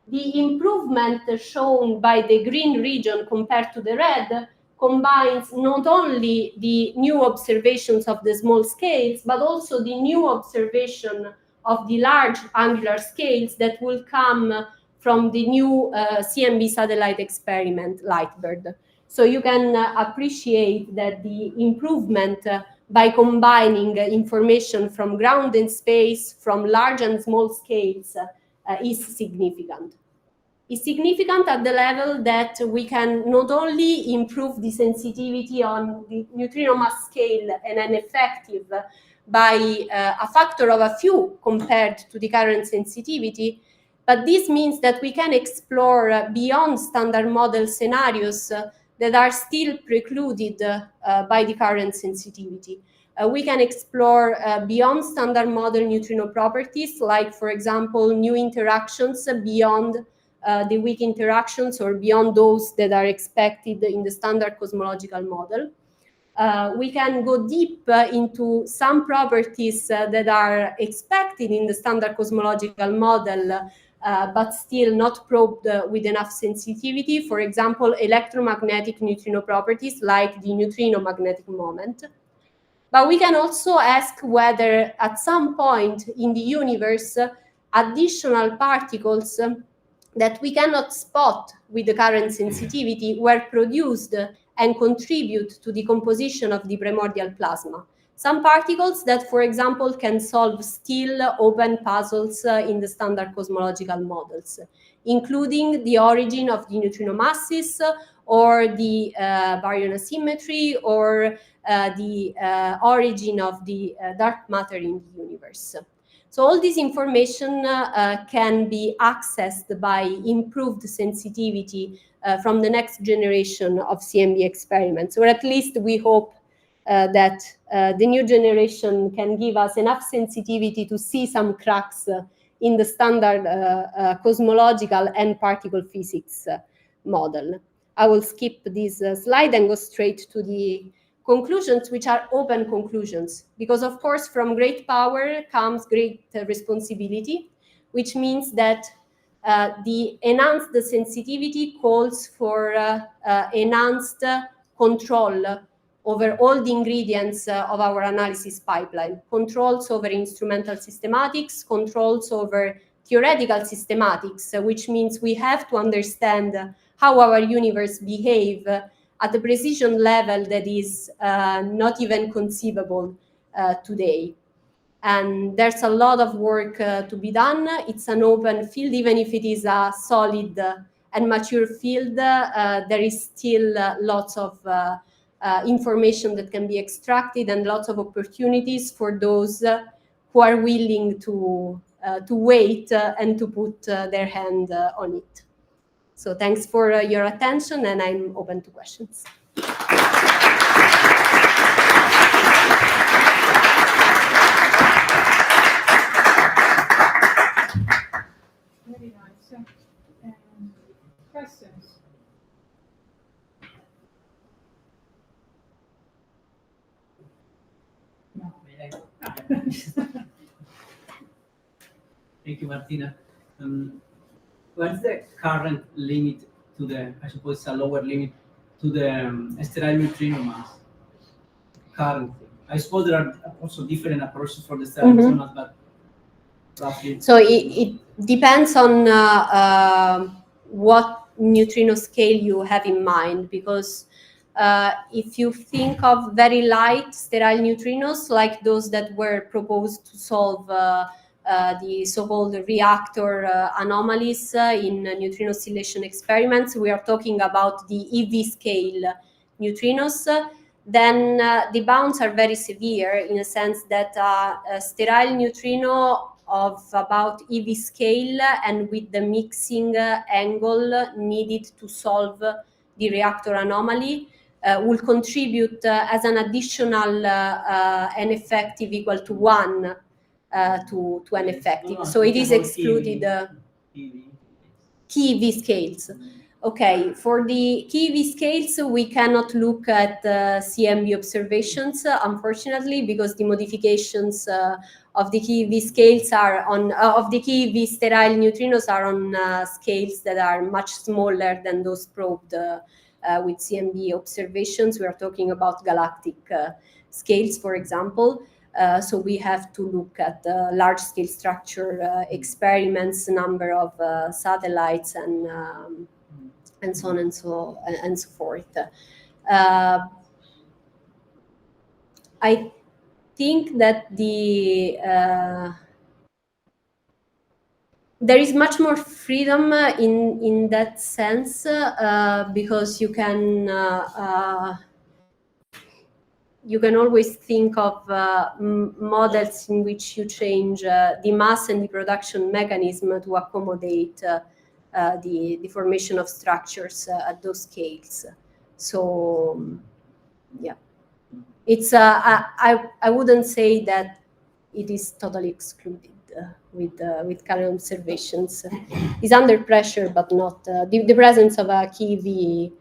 The improvement shown by the green region compared to the red combines not only the new observations of the small scales, but also the new observation of the large angular scales that will come from the new CMB satellite experiment, Lightbird. So you can appreciate that the improvement by combining information from ground and space, from large and small scales, is significant. Is significant at the level that we can not only improve the sensitivity on the neutrino mass scale and an effective by a factor of a few compared to the current sensitivity, but this means that we can explore beyond standard model scenarios that are still precluded by the current sensitivity. We can explore beyond standard model neutrino properties, like, for example, new interactions beyond the weak interactions or beyond those that are expected in the standard cosmological model. We can go deep into some properties that are expected in the standard cosmological model, but still not probed with enough sensitivity. For example, electromagnetic neutrino properties like the neutrino magnetic moment. But we can also ask whether at some point in the universe, additional particles that we cannot spot with the current sensitivity were produced and contribute to the composition of the primordial plasma. Some particles that, for example, can solve still open puzzles in the standard cosmological models, including the origin of the neutrino masses or the baryon asymmetry or the origin of the dark matter in the universe. So all this information can be accessed by improved sensitivity from the next generation of CMB experiments, or at least we hope that the new generation can give us enough sensitivity to see some cracks in the standard cosmological and particle physics model. I will skip this slide and go straight to the conclusions, which are open conclusions, because of course from great power comes great responsibility, which means that the enhanced sensitivity calls for enhanced control over all the ingredients of our analysis pipeline, controls over instrumental systematics, controls over theoretical systematics, which means we have to understand how our universe behaves at a precision level that is not even conceivable today. And there's a lot of work to be done. It's an open field, even if it is a solid and mature field, there is still lots of information that can be extracted and lots of opportunities for those who are willing to wait and to put their hand on it. So thanks for your attention, and I'm open to questions. Very nice. Questions? No. Thank you, Martina. What's the current limit to the, I suppose it's a lower limit, to the sterile neutrino mass currently? I suppose there are also different approaches for the sterile neutrino mass, but roughly. So it depends on what neutrino scale you have in mind, because if you think of very light sterile neutrinos, like those that were proposed to solve the so-called reactor anomalies in neutrino oscillation experiments, we are talking about the EV scale neutrinos. Then the bounds are very severe in a sense that a sterile neutrino of about EV scale and with the mixing angle needed to solve the reactor anomaly will contribute as an additional n effective equal to 1 to n effective. So it is excluded. Key EV scales. Okay, for the key EV scales, we cannot look at CMB observations, unfortunately, because the modifications of the key EV scales are on of the key EV sterile neutrinos are on scales that are much smaller than those probed with CMB observations. We are talking about galactic scales, for example. So we have to look at large-scale structure experiments, number of satellites, and so on and so forth. I think that there is much more freedom in that sense because you can always think of models in which you change the mass and the production mechanism to accommodate the formation of structures at those scales. So, yeah, it's I wouldn't say that it is totally excluded with current observations. It's under pressure, but not the presence of a key EV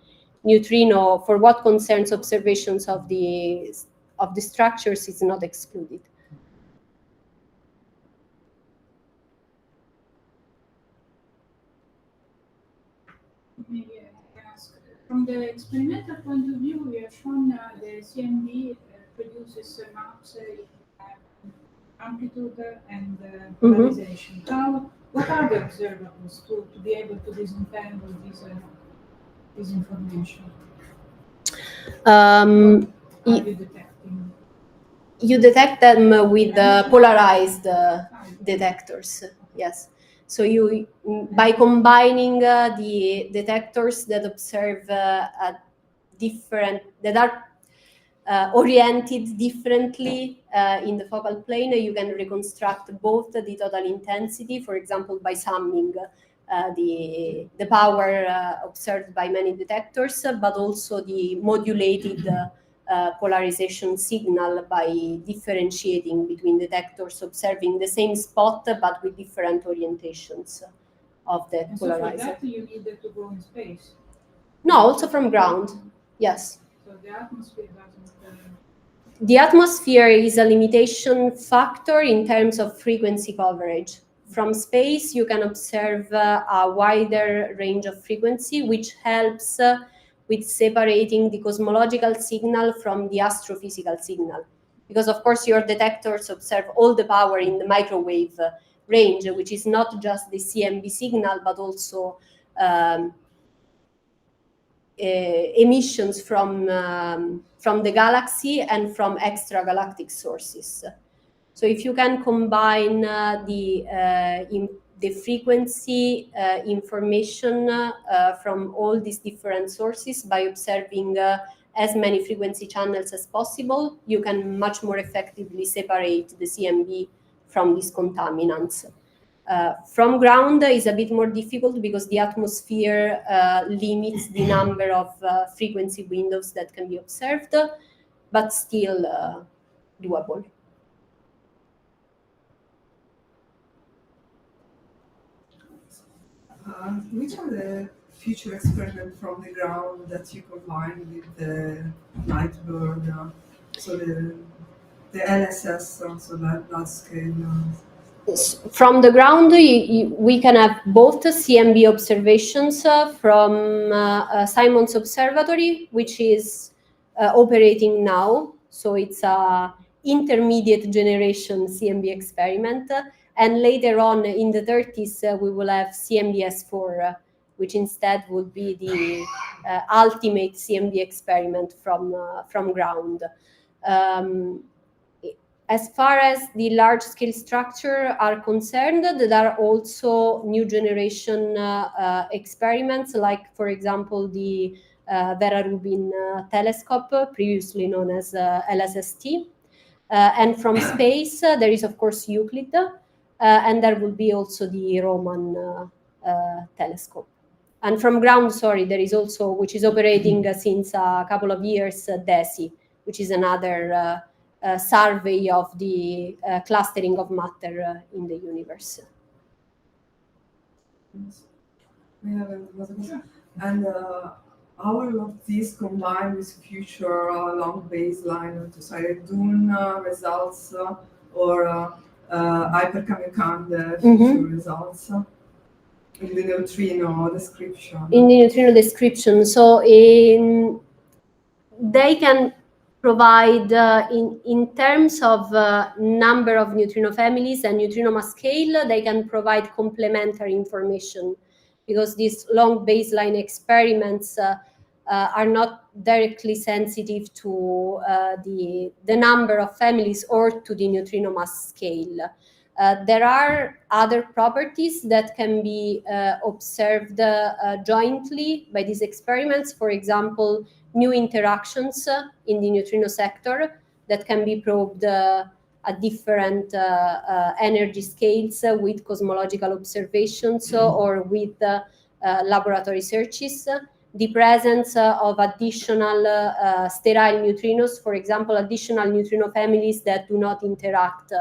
neutrino for what concerns observations of the structures is not excluded. Maybe I can ask. From the experimental point of view, we have shown the CMB produces maps in amplitude and polarization. What are the observables to be able to disentangle this information? Are you detecting? You detect them with polarized detectors, yes. So you, by combining the detectors that observe that are oriented differently in the focal plane, you can reconstruct both the total intensity, for example, by summing the power observed by many detectors, but also the modulated polarization signal by differentiating between detectors observing the same spot but with different orientations of the polarizer. So for that you needed to go in space? No, also from ground, yes. So the atmosphere doesn't... The atmosphere is a limitation factor in terms of frequency coverage. From space, you can observe a wider range of frequency, which helps with separating the cosmological signal from the astrophysical signal. Because, of course, your detectors observe all the power in the microwave range, which is not just the CMB signal, but also emissions from the galaxy and from extragalactic sources. So if you can combine the frequency information from all these different sources by observing as many frequency channels as possible, you can much more effectively separate the CMB from these contaminants. From ground is a bit more difficult because the atmosphere limits the number of frequency windows that can be observed, but still doable. Which are the future experiments from the ground that you combine with the Nightbird, so the LSS, so that scale? From the ground, we can have both CMB observations from Simon's Observatory, which is operating now. So it's a intermediate generation CMB experiment. And later on in the 30s, we will have CMBS4, which instead would be the ultimate CMB experiment from ground. As far as the large-scale structure are concerned, there are also new generation experiments, like, for example, the Vera Rubin telescope, previously known as LSST. And from space, there is, of course, Euclid. and there will be also the Roman telescope. And from ground, there is also, which is operating since a couple of years, DESI, which is another survey of the clustering of matter in the universe. We have another question. And how will these combine with future long baseline to say Dune results or hyperkamikande future results in the neutrino description? In the neutrino description, so they can provide in terms of number of neutrino families and neutrino mass scale, they can provide complementary information, because these long baseline experiments are not directly sensitive to the number of families or to the neutrino mass scale. There are other properties that can be observed jointly by these experiments. For example, new interactions in the neutrino sector that can be probed at different energy scales with cosmological observations or with laboratory searches. The presence of additional sterile neutrinos, for example, additional neutrino families that do not interact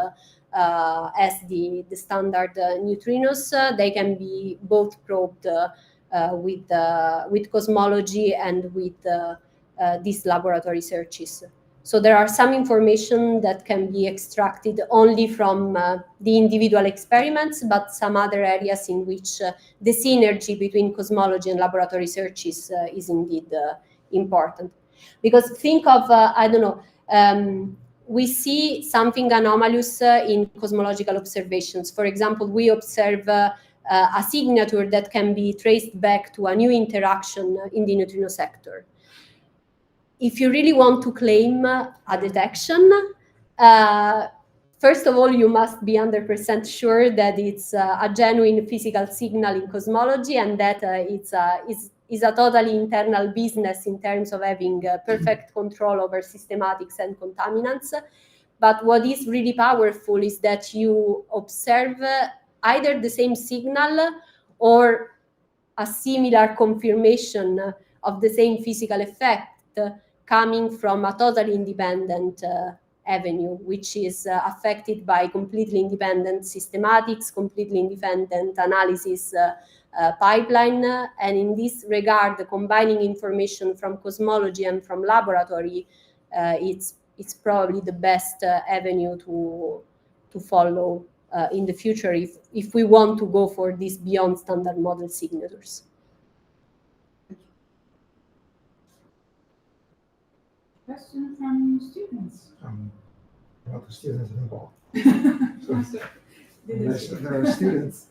as the standard neutrinos. They can be both probed with cosmology and with these laboratory searches. So there are some information that can be extracted only from the individual experiments, but some other areas in which the synergy between cosmology and laboratory searches is indeed important. Because think of, I don't know, we see something anomalous in cosmological observations. For example, we observe a signature that can be traced back to a new interaction in the neutrino sector. If you really want to claim a detection, first of all, you must be 100% sure that it's a genuine physical signal in cosmology, and that it's a totally internal business in terms of having perfect control over systematics and contaminants. But what is really powerful is that you observe either the same signal or a similar confirmation of the same physical effect coming from a totally independent avenue, which is affected by completely independent systematics, completely independent analysis pipeline. And in this regard, combining information from cosmology and from laboratory, it's probably the best avenue to follow in the future if we want to go for these beyond standard model signatures. Question from students. Not the students involved. Unless there are students.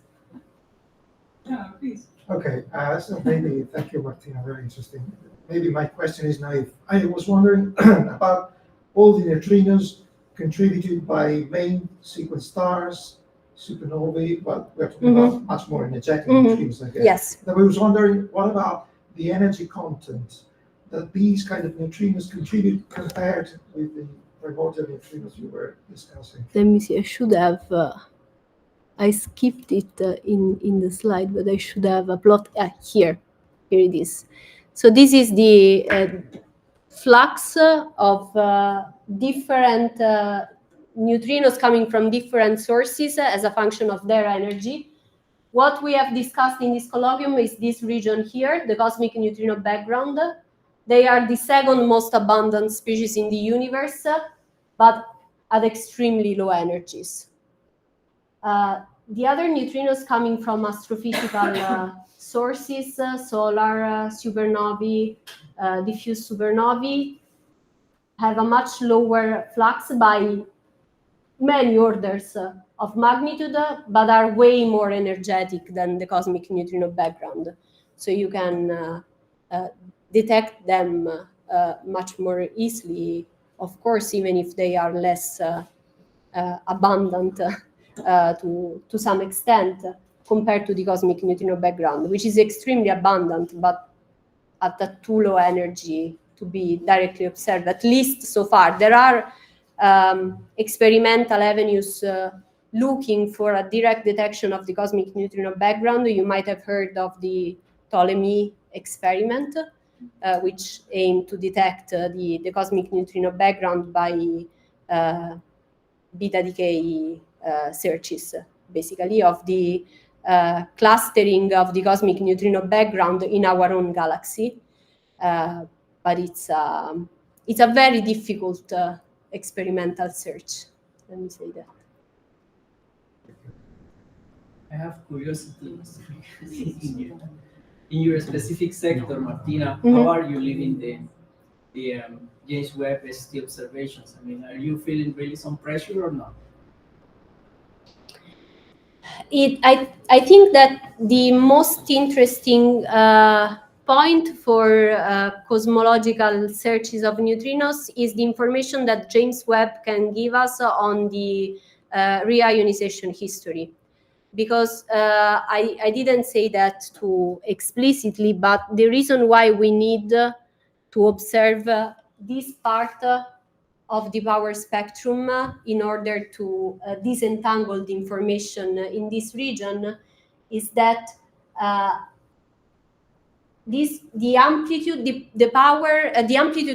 No, please. Okay, so maybe, thank you, Martina, very interesting. Maybe my question is naive. I was wondering about all the neutrinos contributed by main sequence stars, supernovae, but we're talking about much more energetic neutrinos, I guess. Yes. And I was wondering, what about the energy content that these kind of neutrinos contribute compared with the primordial neutrinos you were discussing? Let me see, I should have, I skipped it in the slide, but I should have a plot, here it is. So this is the flux of different neutrinos coming from different sources as a function of their energy. What we have discussed in this colloquium is this region here, the cosmic neutrino background. They are the second most abundant species in the universe, but at extremely low energies. The other neutrinos coming from astrophysical sources, solar supernovae, diffuse supernovae, have a much lower flux by many orders of magnitude, but are way more energetic than the cosmic neutrino background. So you can detect them much more easily, of course, even if they are less abundant to some extent compared to the cosmic neutrino background, which is extremely abundant, but at a too low energy to be directly observed, at least so far. There are experimental avenues looking for a direct detection of the cosmic neutrino background, you might have heard of the Ptolemy experiment, which aimed to detect the cosmic neutrino background by beta decay searches, basically, of the clustering of the cosmic neutrino background in our own galaxy. But it's a very difficult experimental search. Let me say that. I have curiosity in your specific sector, Martina. How are you living the James Webb ST observations? I mean, are you feeling really some pressure or not? I think that the most interesting point for cosmological searches of neutrinos is the information that James Webb can give us on the reionization history. Because I didn't say that too explicitly, but the reason why we need to observe this part of the power spectrum in order to disentangle the information in this region is that the amplitude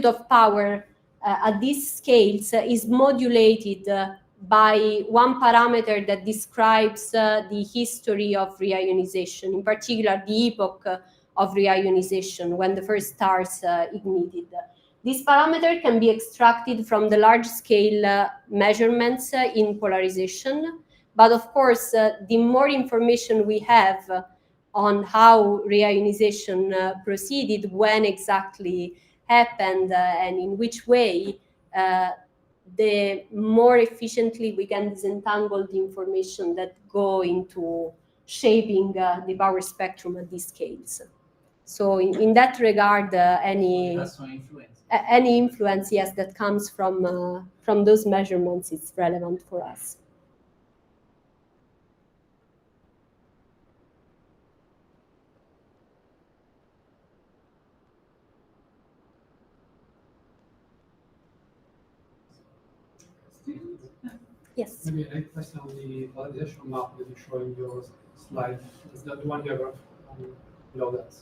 of power at these scales is modulated by one parameter that describes the history of reionization, in particular the epoch of reionization, when the first stars ignited. This parameter can be extracted from the large-scale measurements in polarization, but of course, the more information we have on how reionization proceeded, when exactly happened, and in which way, the more efficiently we can disentangle the information that go into shaping the power spectrum at these scales. So in that regard, any influence, yes, that comes from those measurements is relevant for us. Yes. Maybe a question on the validation map that you show in your slide. Is that the one you have below that?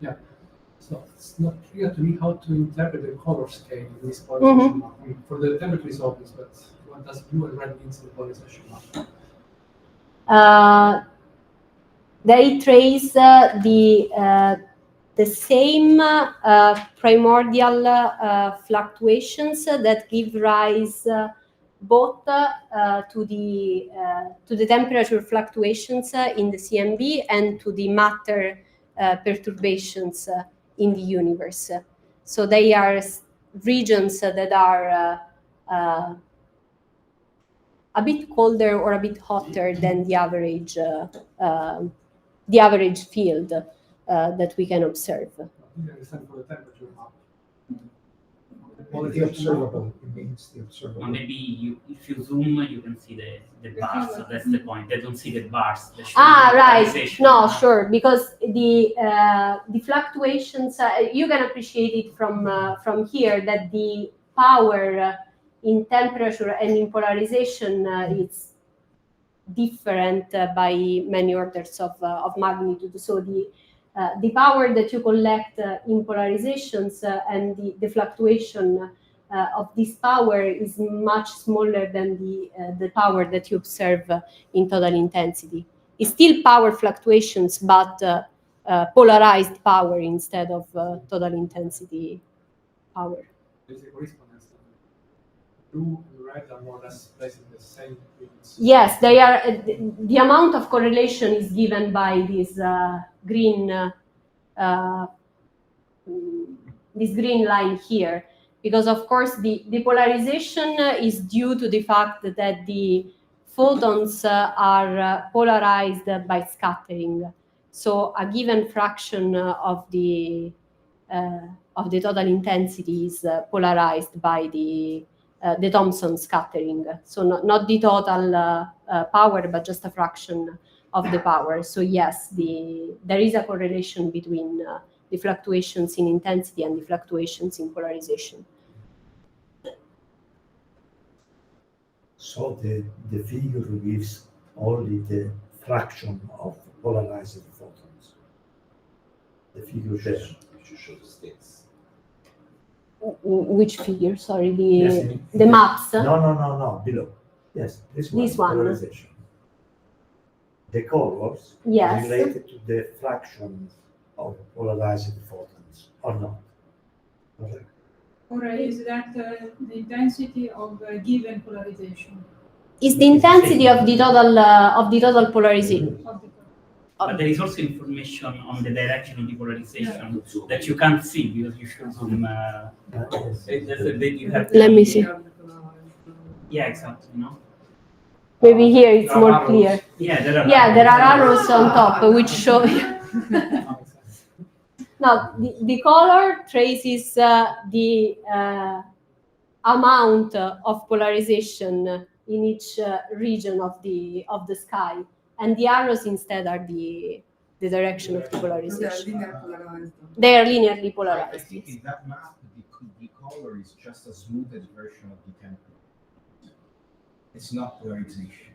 Yeah. So it's not clear to me how to interpret the color scale in this polarization map. I mean, for the temperature is obvious, but what does blue and red mean in the polarization map? They trace the same primordial fluctuations that give rise both to the temperature fluctuations in the CMB and to the matter perturbations in the universe. So they are regions that are a bit colder or a bit hotter than the average field that we can observe. For the temperature map. Well, the observable, it means the observable. Maybe if you zoom, you can see the bars. So that's the point. They don't see the bars. Right. No, sure. Because the fluctuations, you can appreciate it from here that the power in temperature and in polarization is different by many orders of magnitude. So the power that you collect in polarizations and the fluctuation of this power is much smaller than the power that you observe in total intensity. It's still power fluctuations, but polarized power instead of total intensity power. There's a correspondence. Blue and red are more or less placed in the same units. Yes, they are. The amount of correlation is given by this green line here, because of course the polarization is due to the fact that the photons are polarized by scattering. So a given fraction of the total intensity is polarized by the Thomson scattering. So not the total power, but just a fraction of the power. So yes, there is a correlation between the fluctuations in intensity and the fluctuations in polarization. So the figure gives only the fraction of polarized photons. The figure there. Which shows the states. Which figure? Sorry, Yes, the maps. No, below. Yes, this one. This one. Polarization. The colors Yes. related to the fraction of polarized photons, or not? Correct. Or is that the intensity of a given polarization? Is the intensity of the total polarization. But there is also information on the direction of the polarization that you can't see because you should zoom. You have Let me see. Yeah, exactly. No. Maybe here it's more clear. Yeah, there are arrows on top which show. Now, the color traces the amount of polarization in each region of the sky, and the arrows instead are the direction of the polarization. They are linearly I polarized. think in that map, the color is just a smoothed version of the temperature. It's not polarization.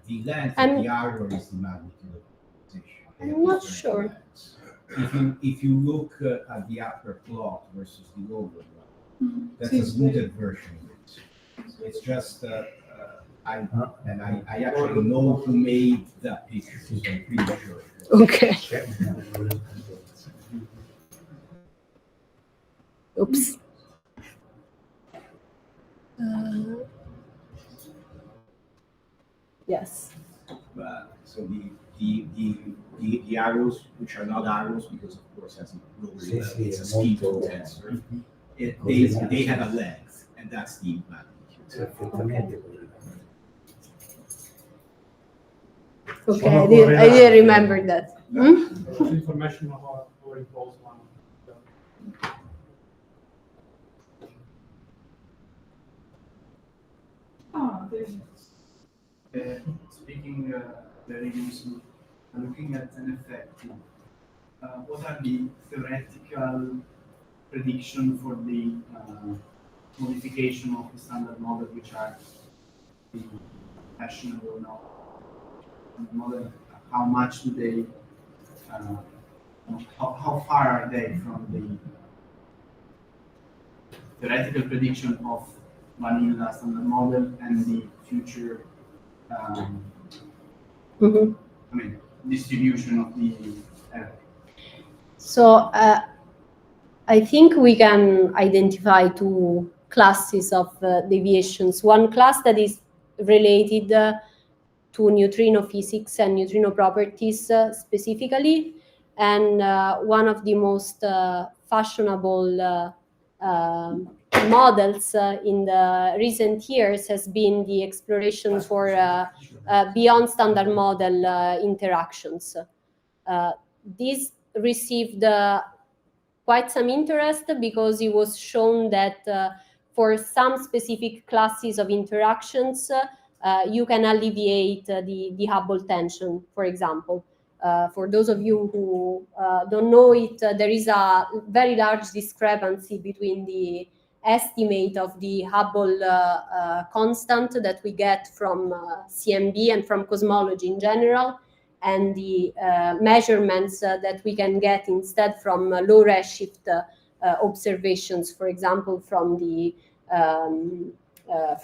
The length of the arrow is the magnitude of polarization. I'm not sure. If you look at the upper plot versus the lower one, that's a smoothed version of it. It's just I actually know who made that picture, so I'm pretty sure. Okay. Oops. Yes. So the arrows, which are not arrows, because of course as it's a speed tensor, they have a length, and that's the magnitude. Okay, I didn't remember that. Information of our impulse one. Speaking very loosely, looking at an effect, what are the theoretical prediction for the modification of the standard model, which are fashionable now? Model, how much do they? How far are they from the theoretical prediction of vanilla standard model and the future? I mean, distribution of the error. So I think we can identify two classes of deviations. One class that is related to neutrino physics and neutrino properties specifically, and one of the most fashionable models in the recent years has been the exploration for beyond standard model interactions. This received quite some interest because it was shown that for some specific classes of interactions, you can alleviate the Hubble tension, for example. For those of you who don't know it, there is a very large discrepancy between the estimate of the Hubble constant that we get from CMB and from cosmology in general, and the measurements that we can get instead from low redshift observations, for example, from the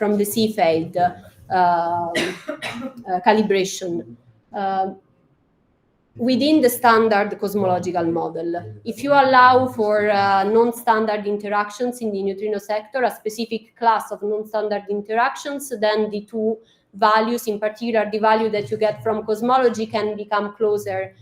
Cepheid calibration. Within the standard cosmological model, if you allow for non-standard interactions in the neutrino sector, a specific class of non-standard interactions, then the two values, in particular the value that you get from cosmology, can become closer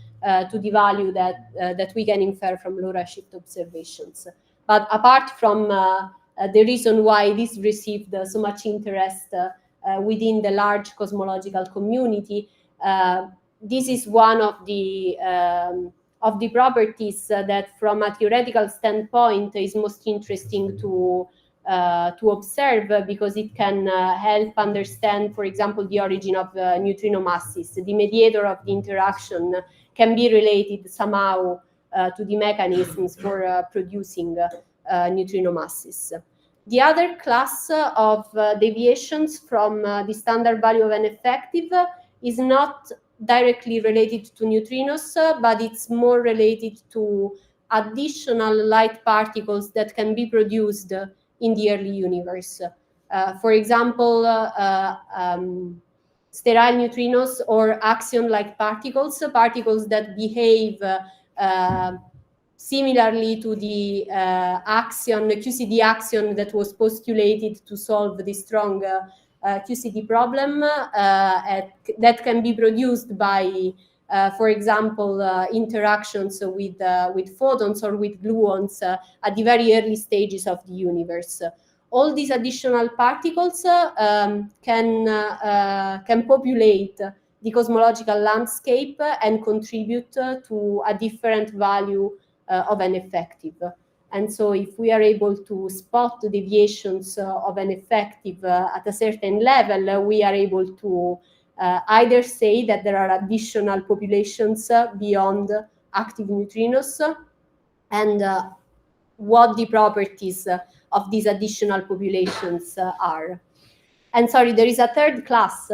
to the value that we can infer from low redshift observations. But apart from the reason why this received so much interest within the large cosmological community, this is one of the properties that, from a theoretical standpoint, is most interesting to observe, because it can help understand, for example, the origin of neutrino masses. The mediator of the interaction can be related somehow to the mechanisms for producing neutrino masses. The other class of deviations from the standard value of an effective is not directly related to neutrinos, but it's more related to additional light particles that can be produced in the early universe. For example, sterile neutrinos or axion-like particles, particles that behave similarly to the axion, QCD axion that was postulated to solve the strong QCD problem that can be produced by, for example, interactions with photons or with gluons at the very early stages of the universe. All these additional particles can populate the cosmological landscape and contribute to a different value of an effective. And so if we are able to spot the deviations of an effective at a certain level, we are able to either say that there are additional populations beyond active neutrinos, and what the properties of these additional populations are. And sorry, there is a third class,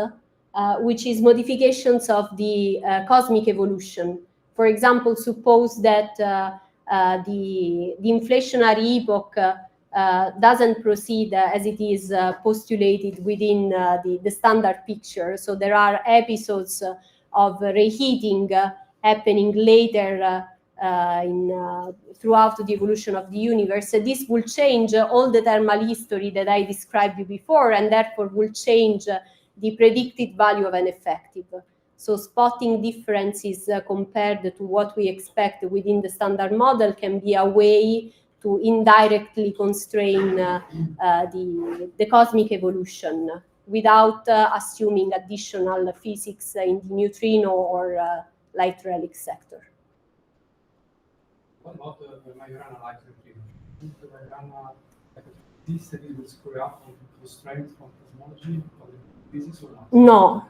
which is modifications of the cosmic evolution. For example, suppose that the inflationary epoch doesn't proceed as it is postulated within the standard picture. So there are episodes of reheating happening later throughout the evolution of the universe. This will change all the thermal history that I described before, and therefore will change the predicted value of an effective. So spotting differences compared to what we expect within the standard model can be a way to indirectly constrain the cosmic evolution without assuming additional physics in the neutrino or light relic sector. What about the Majorana light neutrino? The Majorana this will screw up on the strength from cosmology or the physics or not? No.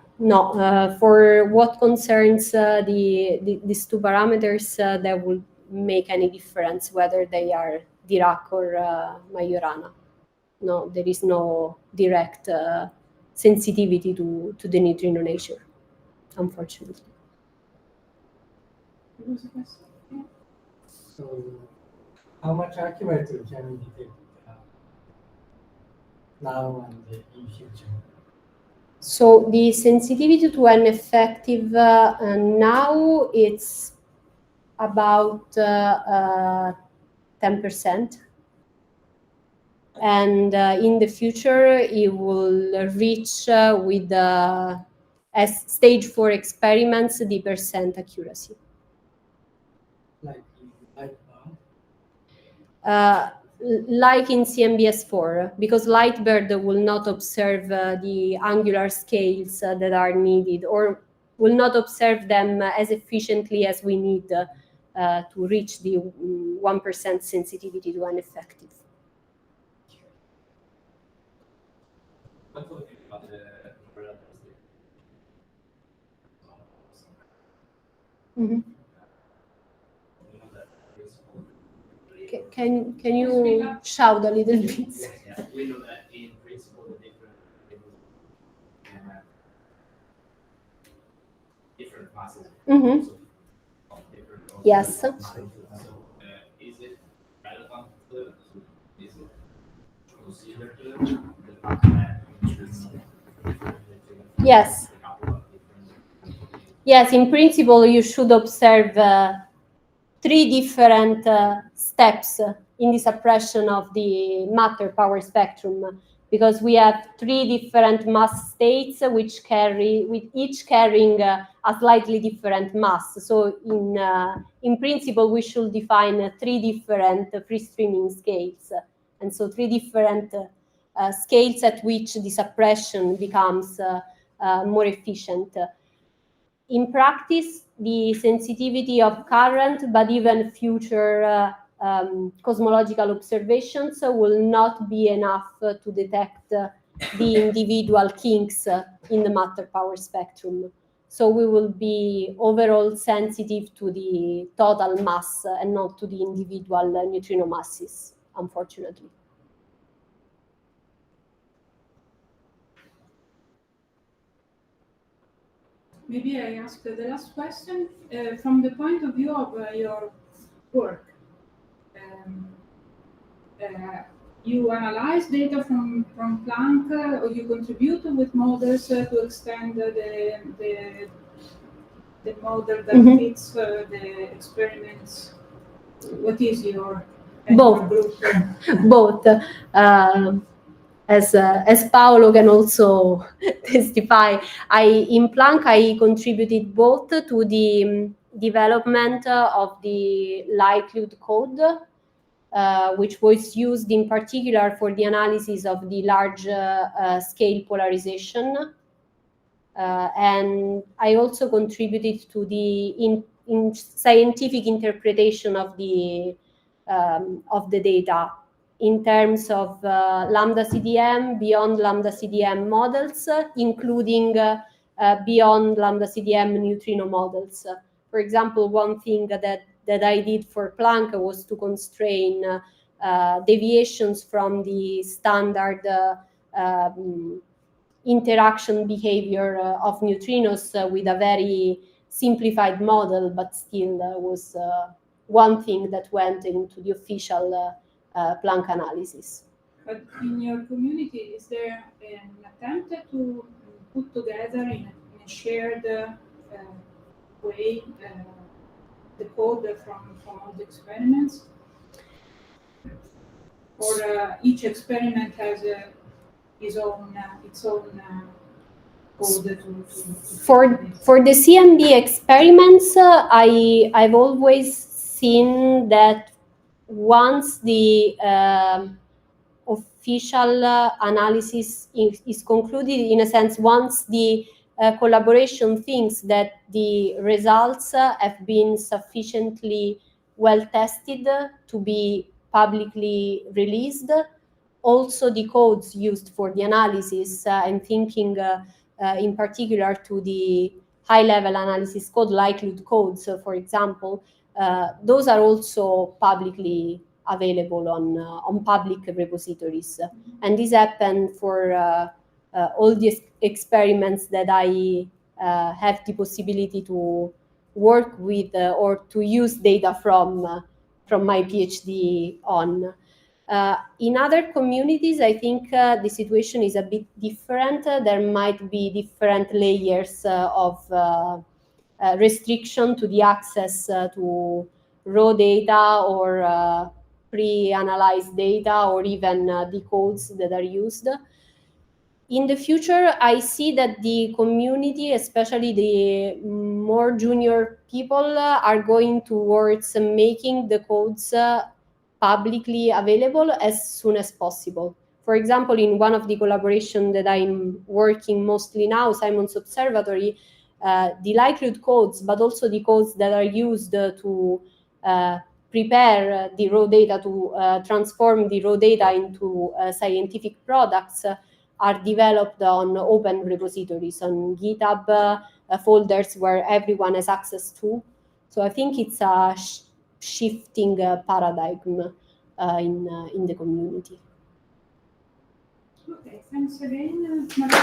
For what concerns these two parameters, that will make any difference whether they are Dirac or Majorana. No, there is no direct sensitivity to the neutrino nature, unfortunately. So, how much accuracy can we detect now and in future? So the sensitivity to an effective now it's about 10%, and in the future it will reach with as stage 4 experiments the percent accuracy. Like Like in CMBS4, because Lightbird will not observe the angular scales that are needed, or will not observe them as efficiently as we need to reach the 1% sensitivity to an effective. What do you think about the Can you shout a little bit? Yeah. We know that in principle the different masses. Yes. So is it relevant to consider the fact that yes. Yes, in principle you should observe 3 different steps in the suppression of the matter power spectrum, because we have 3 different mass states with each carrying a slightly different mass. So in principle we should define 3 different free streaming scales, and so 3 different scales at which the suppression becomes more efficient. In practice, the sensitivity of current, but even future cosmological observations will not be enough to detect the individual kinks in the matter power spectrum. So we will be overall sensitive to the total mass and not to the individual neutrino masses, unfortunately. Maybe I ask the last question. From the point of view of your work, you analyze data from Planck, or you contribute with models to extend the model that fits the experiments. What is your Both. group? Both. As Paolo can also testify, in Planck I contributed both to the development of the likelihood code, which was used in particular for the analysis of the large scale polarization. And I also contributed to the in scientific interpretation of the data in terms of lambda CDM, beyond lambda CDM models, including beyond lambda CDM neutrino models. For example, one thing that I did for Planck was to constrain deviations from the standard interaction behavior of neutrinos with a very simplified model, but still was one thing that went into the official Planck analysis. But in your community, is there an attempt to put together in a shared way the code from all the experiments? Or each experiment has its own code for the CMB experiments, I've always seen that once the official analysis is concluded, in a sense, once the collaboration thinks that the results have been sufficiently well tested to be publicly released, also the codes used for the analysis, I'm thinking in particular to the high-level analysis code, likelihood codes, for example, those are also publicly available on public repositories. And this happened for all the experiments that I have the possibility to work with or to use data from my PhD on. In other communities, I think the situation is a bit different. There might be different layers of restriction to the access to raw data or pre-analyzed data, or even the codes that are used. In the future, I see that the community, especially the more junior people, are going towards making the codes publicly available as soon as possible. For example, in one of the collaborations that I'm working mostly now, Simon's Observatory, the likelihood codes, but also the codes that are used to prepare the raw data, to transform the raw data into scientific products, are developed on open repositories, on GitHub folders where everyone has access to. So I think it's a shifting paradigm in the community. Okay, thanks again, Maria.